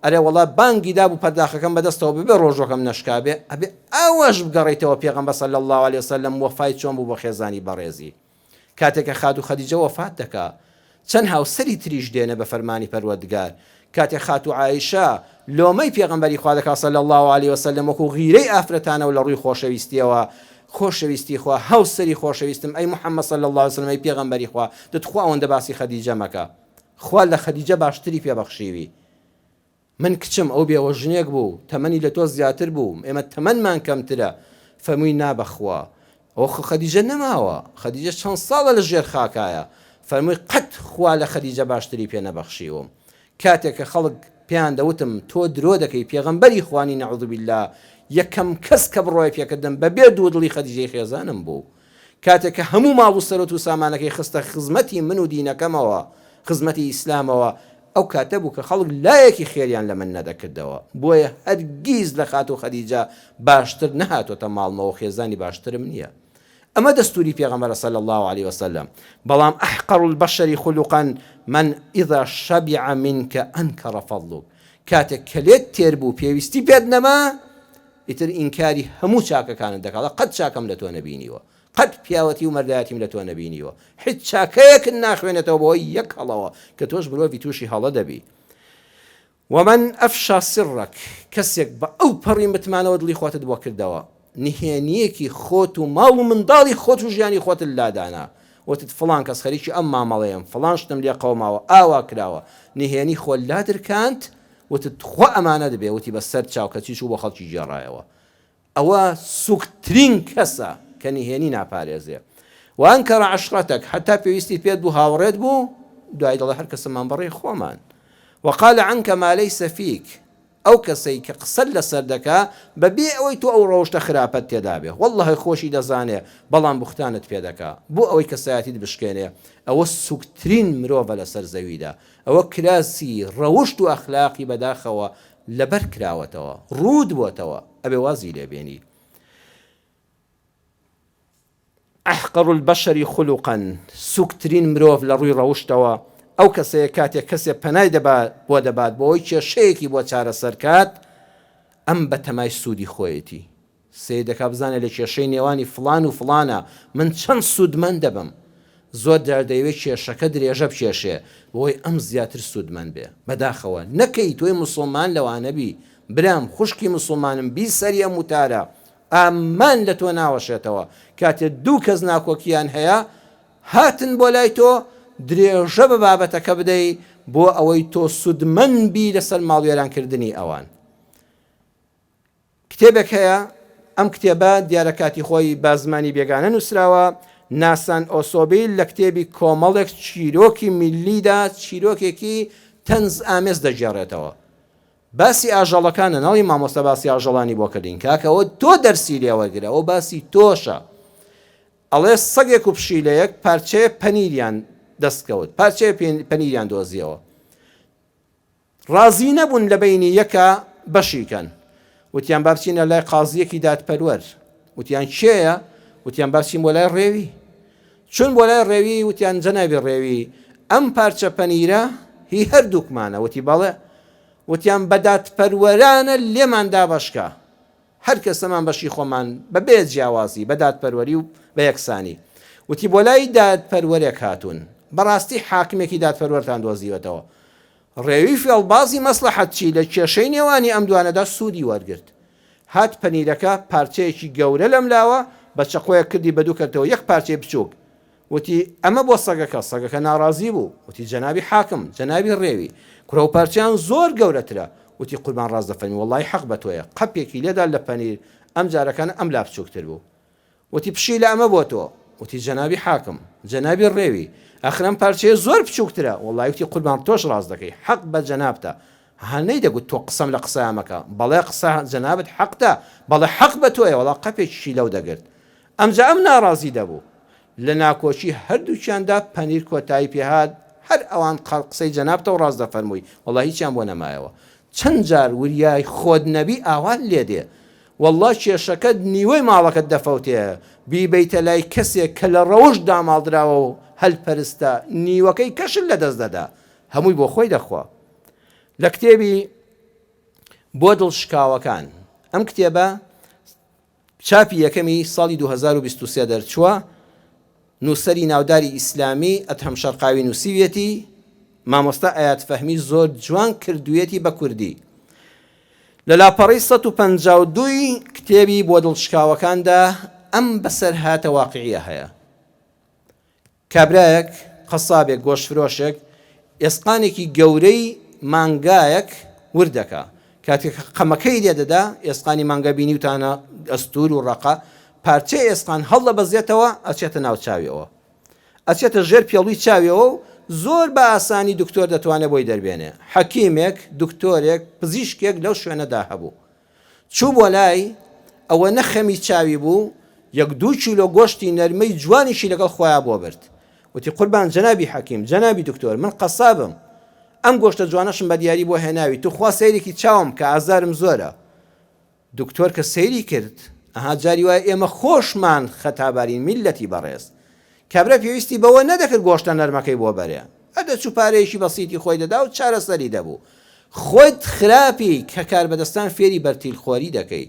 ئەرێ وەڵا بانگی دابوو پەرداخەکەم بەدەستەوە ببێ ڕۆژوەکەم نەشکابێ ئەبێ ئەوەش بگەڕێیتەوە پێغەمبەر صلی الله علیه وسلم وەفای چۆن بوو بۆ خێزانی بەڕێزی کاتێکە خات و خەدیجە وەفات دەکا چەند هاوسەری تریش دێنە بە فەرمانی پەروەردگار کاتێک خات و عایشە لۆمەی پێغەمبەری خوا دەکا صلی الله علیه وسلم وەکو غیرەی ئافرەتانە و لە ڕووی خۆشەویستیەوە خۆشەویستی خوا هاوسەری خۆشەویستم ئەی محەممەد صلی الله علیه وسلم ئەی پێغەمبەری خوا دەتخوا ئەوەندە باسی خەدیجە مەکە خوا لە خەدیجە باشتری پێبەخشیوی من کچم ئەو بێوە ژنێک بوو تەمەنی لە تۆ زیاتر بوو ئێمە تەمەنمان کەمترە فەرمووی نابەخوا ئەو خەدیجە نەماوە خەدیجە چەند ساڵە لە ژێر خاکایە فەرمووی قەت خوا لە خەدیجە باشتری پێ نەبەخشیوم کاتێک کە خەڵک پێیان دەوتم تۆ درۆ دەکەی پێغەمبەری خوانی نەعوذ بالله یەکەم کەس کە بڕۆی پێکردم بەبێ دوودڵی خەدیجەی خێزانم بوو کاتێک کە هەموو ماڵ و سەرۆت و سامانەکەی خستە خزمەتی من و دینەکەمەوە خزمەتی ئیسلامەوە ئەو کاتە بوو کە خەڵک لایەکی خێریان لە من نەدەکردەوە بۆیە هەرگیز لە خات و خەدیجە باشتر نەهاتۆتە ماڵمەوە خێزانی باشترم نییە ئەمە دەستوری پێغەمبەر صلی الله علیه وسلم بەڵام ئەحقەڕ البەشەری خولوقا من ئیذا شەبیع منکە ئەنکەڕە فەضلوک کاتێک کە لێت تێر بوو پێویستی پێت نەما ئیتر ئینکاری هەموو چاکەکانت دەکات قەت چاکەم لە تۆ نەبینیوە قەت پیاوەتی و مەردایەتیم لە تۆ نەبینیوە هیچ چاکەیەکت ناخوێنێتەوە بۆی یەک هەڵەوە کە تۆش مرۆڤی تووشی هەڵە دەبی ومن ئەفشا سڕک کەسێک بە ئەو پەڕی متمانەوە دڵی خۆتت بۆ کردەوە نهێنیەکی خۆت و ماڵ و منداڵی خۆت و ژیانی خۆتت لادانا وتت فڵان کەس خەریکی ئەم مامەڵەیەم فڵان شتم لێ قەوماوە ئاوا کراوە نهێنی خۆ لادرکاند وتت خۆ ئەمانە دەبێ وتی بەسەر چاو کە چیش و بۆ خەڵکی گێڕایەوە ئەوە سوکترین کەسە کە نهێنی ناپارێزێ وانکەڕە عەشرەتەک حتا پێویستی پێت بوو هاوڕێت بوو دوای دەڵێ هەر کەسەمان بەڕێی خۆمان وقال عنك ما ليس فيك ئەو کەسەی کە قسەت لەسەر دەکا بەبێ ئەوەی تۆ ئەو ڕەوشتە خراپەت تێدا بێ وەڵڵەهی خۆشی دەزانێ بەڵام بوختانت پێ دەکا بۆ ئەوەی کەسایەتیت بشکێنێ ئەوە سوکترین مرۆڤە لەسەر زەویدا ئەوە کراسی ڕەوشت و ئەخلاقی بەداخەوە لەبەر کراوەتەوە ڕوود بۆتەوە ئەبێ وازی لێبێنی ئەحقەڕ البەشەری خولوقا سوکترین مرۆڤ لە ڕووی ڕەوشتەوە ئەو کەسەیە کاتێک کەسێک پەنای بۆ دەبات بۆەوەی کێشەیەکی بۆ چارەسەر کات ئەم بە تەمای سوودی خۆیەتی سێدەکا بزانێت لە کێشەی نێوانی فڵان و فڵانە من چەند سوودمەند دەبم زۆر دەردەیەوێت کێشەکە درێژە بکێشێ بۆی ئەم زیاتر سوودمەند بێ بەداخەوە نەکەی تۆی مسلمان لەوانەبی برام خوشکی مسلمانم بی سەری ئەم وتارە ئامان لە تۆ ناوەشێتەوە کاتێک دوو کەس ناکۆکیان هەیە هاتن بۆ لای تۆ درێژە بە بابەتەکە بدەی بۆ ئەوەی تۆ سوودمەند بی لەسەر ماڵوێرانکردنی ئەوان کتێبێک هەیە ئەم کتێبە دیارە کاتی خۆی با زمانی بێگانە نووسراوە ناسان ئۆسۆبیل لە کتێبی کۆمەڵێک چیرۆکی میلیدا چیرۆکێکی تەنز ئامێز دەگێڕێتەوە باسی ئاژەڵەکانە ناڵی مامۆستا باسی ئاژەڵانی بۆ کردین کاکەوە تۆ دەرسی لێوەرگرە ئەو باسی تۆشە ئەڵێ سەگێک و پشیلەیەک پارچەیە پەنیریان دەستکەوت پارچەیە پەنیریان دۆزیەوە ڕازی نەبوون لە بینی یەکە بەشیکەن وتیان با بچینە لای قازیەکی دادپەروەر وتیان کێیە وتیان با بچین بۆ لای ڕێوی چون بۆ لای ڕێوی وتیان جەنابی ڕێوی ئەم پارچە پەنیرە هی هەردووکمانە وتی بەڵێ وتیان بە دادپەروەرانە لێماندا بەشکە هەر کەسەمان بەشی خۆمان بەبێ جیاوازی بە دادپەروەری و بە یەکسانی وتی بۆ لای دادپەروەرێک هاتوون بەڕاستی حاکمێکی دادپەروەرتان دۆزیوەتەوە ڕێوی فێڵبازی مەسلحەت چی لە کێشەی نێوانی ئەم دوانەدا سوودی وەرگرت هات پەنیرەکە پارچەیەکی گەورە لەم لاوە بە چەقۆیەک کردی بە دوو کردەوە یەک پارچەی بچووک وتی ئەمە بۆ سەگەکە ناڕازی بوو وتی جەنابی حاکم جەنابی ڕێوی کوڕە و پارچیان زۆر گەورەترە وتی قوربان ڕاست دەفەرمی وەڵڵی حەق بە تۆیە قەپێکی لێدا لە پەنیر ئەم جارەکانە ئەم لا بچووکتر بوو وتی پشی لە ئەمە بۆ تۆ وتی جەنابی حاکم جەنابی ڕێوی ئەخرەم پارچەیە زۆر بچووکترە وەڵڵی وتی قوربان تۆش ڕاست دەکەی حەق بە جەنابتە هەنەی دەگوت تۆ قسەم لە قسەیامەکە بەڵێ قسە جەنابەت حەقتە بەڵێ حەق بە تۆیە وەڵا قەپێکی لەو دەگرت ئەمجا ئەم ناڕازی دەبوو لە ناکۆچی هەردووچیاندا پەنیر کۆتایی پێهات هەر ئەوان قسەی جەنابتە و ڕاست دەفەرمووی وەڵا هیچیان بۆ نەمایەوە چەند جار وریای خۆت نەبی ئاوان لێ دێ وەڵڵا کێشەکەت نیوەی ماڵەکەت دەفەوتێ بیبەیتە لای کەسێک کە لە ڕەوش داماڵدراوە و هەلپەرستە نیوەکەی کەشت لە دەست دەدا هەمووی بۆ خۆی دەخوا لە کتێبی بۆ دڵشکاوەکان ئەم کتێبە چاپی یەکەمی ساڵی 2023 دەرچووە نووسەری ناوداری ئیسلامی ئەدهم شەرقاوی نووسیوێتی مامۆستا ئايات فەهمی زۆر جوان کردوێتی بە کوردی لە لاپەڕەی 152 کتێبی بۆ دڵشکاوەکاندا ئەم بەسەر هاتە واقعیە هەیە کابرایەک قەسابێک گۆشتفرۆشێک ئێسقانێکی گەورەی مانگایەک وردەکە کاتێک قەمەکەی لێدەدا ئێسقانی مانگە بینی وتانە ئەستور و ڕەقە پارچەی ئێسقان هەڵدە بەزێتەوە ئەچێتە ناو چاویەوە ئەچێتە ژێر پێڵووی چاویەوە و زۆر بە ئاسانی دکتۆر دەتوانێت بۆی دەربێنێ حەکیمێک دکتۆرێک پزیشکێک لەو شوێنەدا هەبوو چوو بۆ لای ئەوە نەخەمی چاوی بوو 1-2 کیلۆ گۆشتی نەرمەی جوانیشی لەگەڵ خۆیان بۆ برد وتی قوربان جەنابی حەکیم جەنابی دکتۆر من قەسابم ئەم گۆشتە جوانەشم بە دیاری بۆ هێناوی تو خوا سەیرێکی چاوم کە ئازارم زۆرە دکتۆر کە سەیری کرد ئەها جاری وایە ئێمە خۆشمان خەتابارین میلەتی بەڕێز کابرا پێویستی بەوە نەدەکرد گۆشتە نەرمەکەی بۆ بەرێ ئەدەچوو پارەیەکی بەسیتی خۆی دەدا و چارەسەری دەبوو خۆت خراپی کە کار بەدەستان فێری بەرتیلخۆری دەکەی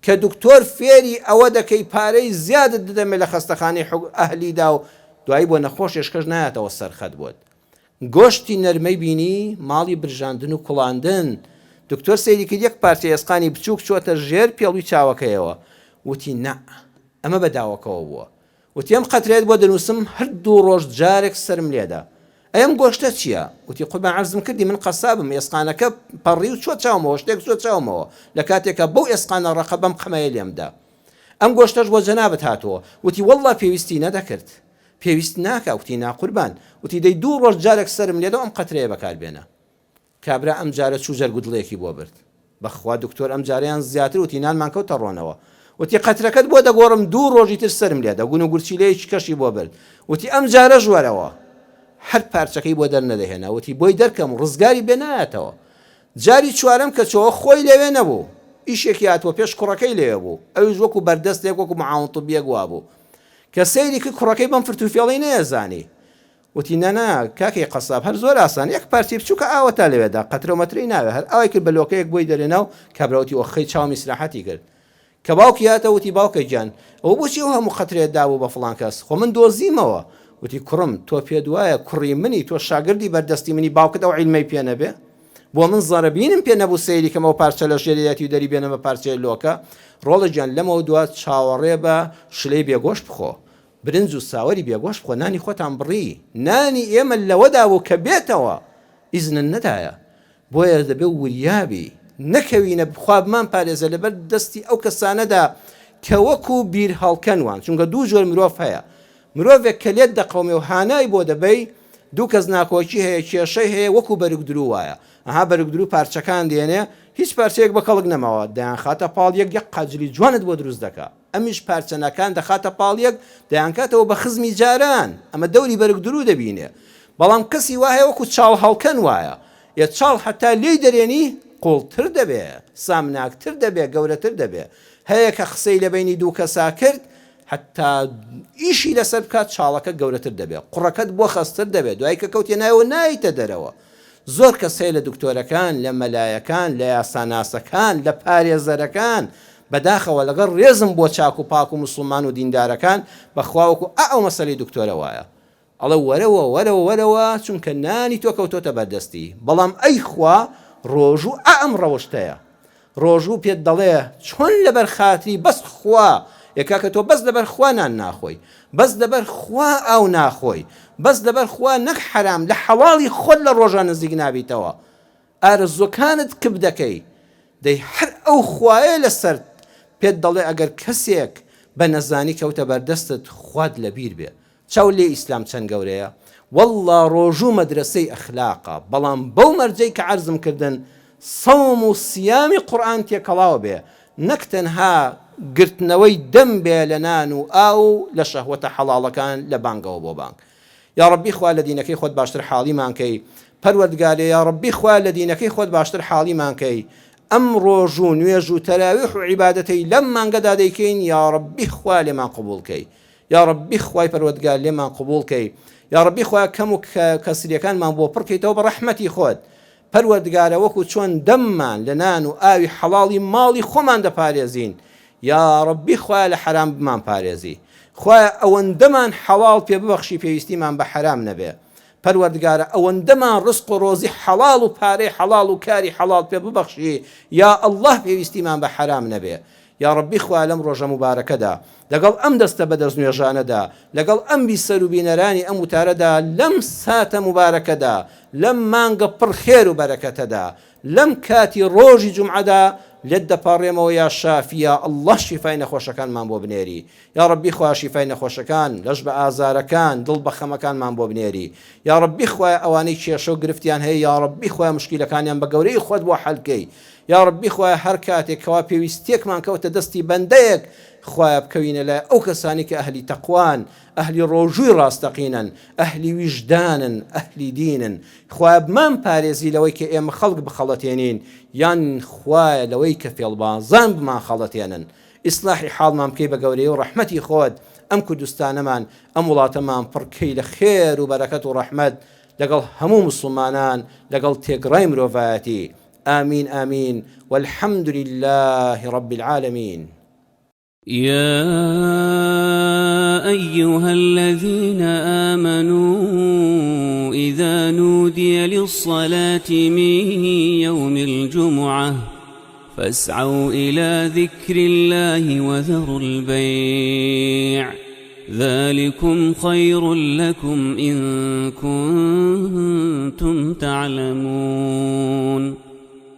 کە دکتۆر فێری ئەوە دەکەی پارەی زیادت دەدەمێ لە خەستەخانەی ئەهلیدا و دوایی بۆ نەخۆش ێشکەش نایەتەوە سەرخەت بووت گۆشتی نەرمەی بینی ماڵی برژاندن و کوڵاندن دکتۆر سەیری کرد یەک پارچە ئێسقانی بچووک چۆتە ژێر پێڵووی چاوەکەیەوە وتی نە ئەمە بەداوەکەوە بووە وتی ئەم قەترێت بۆ دەنووسم هەردوو ڕۆژ جارێک سرم لێدا ئەم گۆشتە چییە وتی قوربان عەرزم کردی من قەسابم ئێسقانەکە پەڕی و چۆ چاومەوە شتێک چۆ چاومەوە لە کاتێکە بەو ئێسقانە ڕەقە بەم قەمەیە لێمدا ئەم گۆشتەش بۆ جەنابەت هاتووە وتی وەڵڵا پێویستی نەدەکرد پێویست ناکە وتی ناقوربان وتی دەی 2 ڕۆژ جارێک سرم لێدا ئەم قەترەیە بەکاربێنە کابرا ئەم جارە چوو جەرگودڵەیەکی بۆ برد بەخوا دکتۆر ئەم جاریان زیاتر وتی نانمان کەوتە ڕۆنەوە وتی قەترەکەت بۆ دەگۆڕم 2 ڕۆژی تر سرم لێدا گون و گورچیلەیەکی کەشی بۆ برد وتی ئەم جارە ژوەرەوە هەر پارچەکەی بۆ دەرنەدەهێنا وتی بۆی دەرکەم ڕزگاری بێ نایەتەوە جاری چوارەم کە چۆ خۆی لەوێ نەبوو ئیشێکی هاتووە پێش کوڕەکەی لێوە بوو ئەویش وەکو بەردەستێک وەکو معاون طبیەک وا بوو کە سەیری کرد کوڕەکەی بەم فرتوفێڵەی نەیەزانی وتی نەنا کاکەی قەساب هەر زۆر ئاسان یەک پارچی بچووکە ئاوە تا لەوێدا قەترۆمەتری ناوێ هەر ئەوەی کرد بە لۆکەیەک بۆی دەرێنا و کابراوتی وەخەی چاومی سراحەتی کرد کە باوکی هاتە وتی باوکە گیان ئەو بۆچی ئەو هەموو قەترێت دابوو بە فڵان کەس خۆ من دۆزیمەوە وتی کوڕم تۆ پێت وایە کوڕی منی تۆ شاگردی بەردەستی منی باوکت ئەو عیلمەی پێ نەبێ بۆ من زەڕەبینم پێ نەبوو سەیری کەمەوە پارچە لە ژێریەتی و دەری بێنە بە پارچەی لۆکە ڕۆڵە گیان لەمەوە دوات چاوەڕێ بە شلەی بێگۆشت بخۆ برنج و ساوەری بێگۆشت بخۆ نانی خۆتان بڕی نانی ئێمە لەوەدا بوو کە بێتەوە ئیزنن نەدایە بۆیە دەبێ وریابی نەکەوینە بخوا بمان پارێزە لەبەر دەستی ئەو کەسانەدا کە وەکو بیر هەڵکەنوان چونکە 2 جۆر مرۆڤ هەیە مرۆڤێک کە لێت دەقەومێ و هانای بۆ دەبەی 2 کەس ناکۆکی هەیە کێشەی هەیە وەکو بەرگدرو وایە ئەها بەرگدرو پارچەکان دێنێ هیچ پارچەیەک بە کەڵک نەماوە دەیان خاتە پاڵ یەک قاجلی جوانت بۆ دروست دەکا ئەمیش پارچەنەکان دەخاتە پاڵ یەک دەیان کاتەوە بە خزمی جاران ئەمە دەوری بەرگدرو دەبینێ بەڵام کەسی وایە وەکو چاڵ هەڵکەن وایە یە چاڵ حتا لێی دەرێنی قوڵتر دەبێ، سامناکتر دەبێ، گەورەتر دەبێ. هەیە کە قسەی لە بینی دوو کەسا کرد حتا ئیشی لەسەر بکات چاڵەکە گەورەتر دەبێت، قوڕەکەت بۆ خەستر دەبێت، دوای کە کەوتێ نایەوە نایتە دەرەوە. زۆر کەسەیە لە دکتۆرەکان، لە مەلایەکان، لە یاساناسەکان، لە پارێزەرەکان بەداخەوە لەگەڵ ڕێزم بۆ چاک و پاک و مسلمان و دیندارەکان بەخواوەکو ئەو مەسەلەی دکتۆرە وایە، ئەڵە وەرەوە وەرەوە وەرەوە چونکە نانی تۆ کەوتۆتە بەردەستی. بەڵام ئەی خوا ڕۆژوو ئەم ڕەوشتەیە، ڕۆژوو پێت دەڵێ چۆن لەبەر خاتری بەس خوا یەکا کە تۆ بەس لەبەر خوا نان ناخۆی، بەس لەبەر خوا ئاو ناخۆی، بەس لەبەر خوا نەک حەرام لە حەواڵی خۆت لە ڕۆژان نزیک نابیتەوە، ئارزوەکانت کب دەکەی، دەی هەر ئەو خوایە لەسەر پێت دەڵێ ئەگەر کەسێک بە نەزانی کەوتە بەردەستت خوات لەبیر بێ. چاو لێ ئیسلام چەند گەورەیە، وەڵڵا ڕۆژوو مەدرسەی ئەخلاقە، بەڵام بەو مەرجەی کە عەرزم کردن سەوم و سیامی قورئان تێکەڵاوە بێ، نەک تەنها گرتنەوەی دەم بێ لە نان و ئاو لە شەهوەتە حەڵاڵەکان لە بانگەوە بۆ بانگ. یا ڕەبی خوا لە دینەکەی خۆت باشتر حاڵیمان کەی، پەروەردگارێ یا ڕەبی خوا لە دینەکەی خۆت باشتر حاڵیمان کەی، ئەم ڕۆژ و نوێژ و تەراویح و عیبادەتەی لەم مانگەدا دەیکەین، یا ڕەبی خوا لێمان قبوڵ کەی، یا ڕەبی خوای پەروەردگار لێمان قبوڵ کەی، یا ڕەبی خوا کەم و کەسریەکانمان بۆ پڕکەیتەوە بە ڕەحمەتی خۆت. پەروەردگارە وەکو چۆن دەممان لە نان و ئاوی حەڵاڵی ماڵی خۆمان دەپارێزین، یا ڕەبی خوای لە حەرام بمان پارێزی، خوای ئەوەندەمان حەڵاڵ پێ ببەخشی پێویستیمان بە حەرام نەبێ. پەروەردگارە ئەوەندەمان ڕزق و ڕۆزی حەڵاڵ و پارەی حەڵاڵ و کاری حەڵاڵ پێ ببەخشی، یا ئەڵڵاه پێویستیمان بە حەرام نەبێ. یا ڕەبی خوا لەم ڕۆژە مبارەکەدا لەگەڵ ئەم دەستە بەدەست نوێژانەدا، لەگەڵ ئەم بیسەر و بینەرانی ئەم وتارەدا، لەم ساتە مبارەکەدا، لەم مانگە پڕ خێر و بەرەکەتەدا، لەم کاتی ڕۆژی جومعەدا لێت دەپاڕێمەوە یا شافیە ئەڵڵاه شیفای نەخۆشەکانمان بۆ بنێری. یا ڕەبی خوا شیفای نەخۆشەکان، لەش بە ئازارەکان، دڵ بە خەمەکانمان بۆ بنێری. یا ڕەبی خوای ئەوانەی کێشە و گرفتیان هەیە، یا ڕەبی خوای مشکیلەکانیان بە گەورەی خۆت بۆ حەلکەی. یا ڕەبی خوای هەر کاتێک کەوا پێویستیەکمان کەوتە دەستی بەندەیەک، خوای بکەوینە لای ئەو کەسانی کە ئەهلی تەقوان، ئەهلی ڕۆژووی ڕاستەقینن، ئەهلی ویژدانن، ئەهلی دینن. خوای بمان پارێزی لەوەی کە ئێمە خەڵک بخەڵەتێنین، یان خوای لەوەی کە فێڵبازان بمان خەڵەتێنن. ئیسلاحی حاڵمان بکەی بە گەورەی و ڕەحمەتی خۆت. ئەم کوردستانەمان، ئەم وڵاتەمان پڕکەی لە خێر و بەرەکەت و ڕەحمەت لەگەڵ هەموو مسلمانان، لەگەڵ تێگڕای مرۆڤایەتی. آمين آمين والحمد لله رب العالمين. يا أيها الذين آمنوا إذا نودي للصلاة من يوم الجمعة فاسعوا إلى ذكر الله وذروا البيع ذلكم خير لكم إن كنتم تعلمون.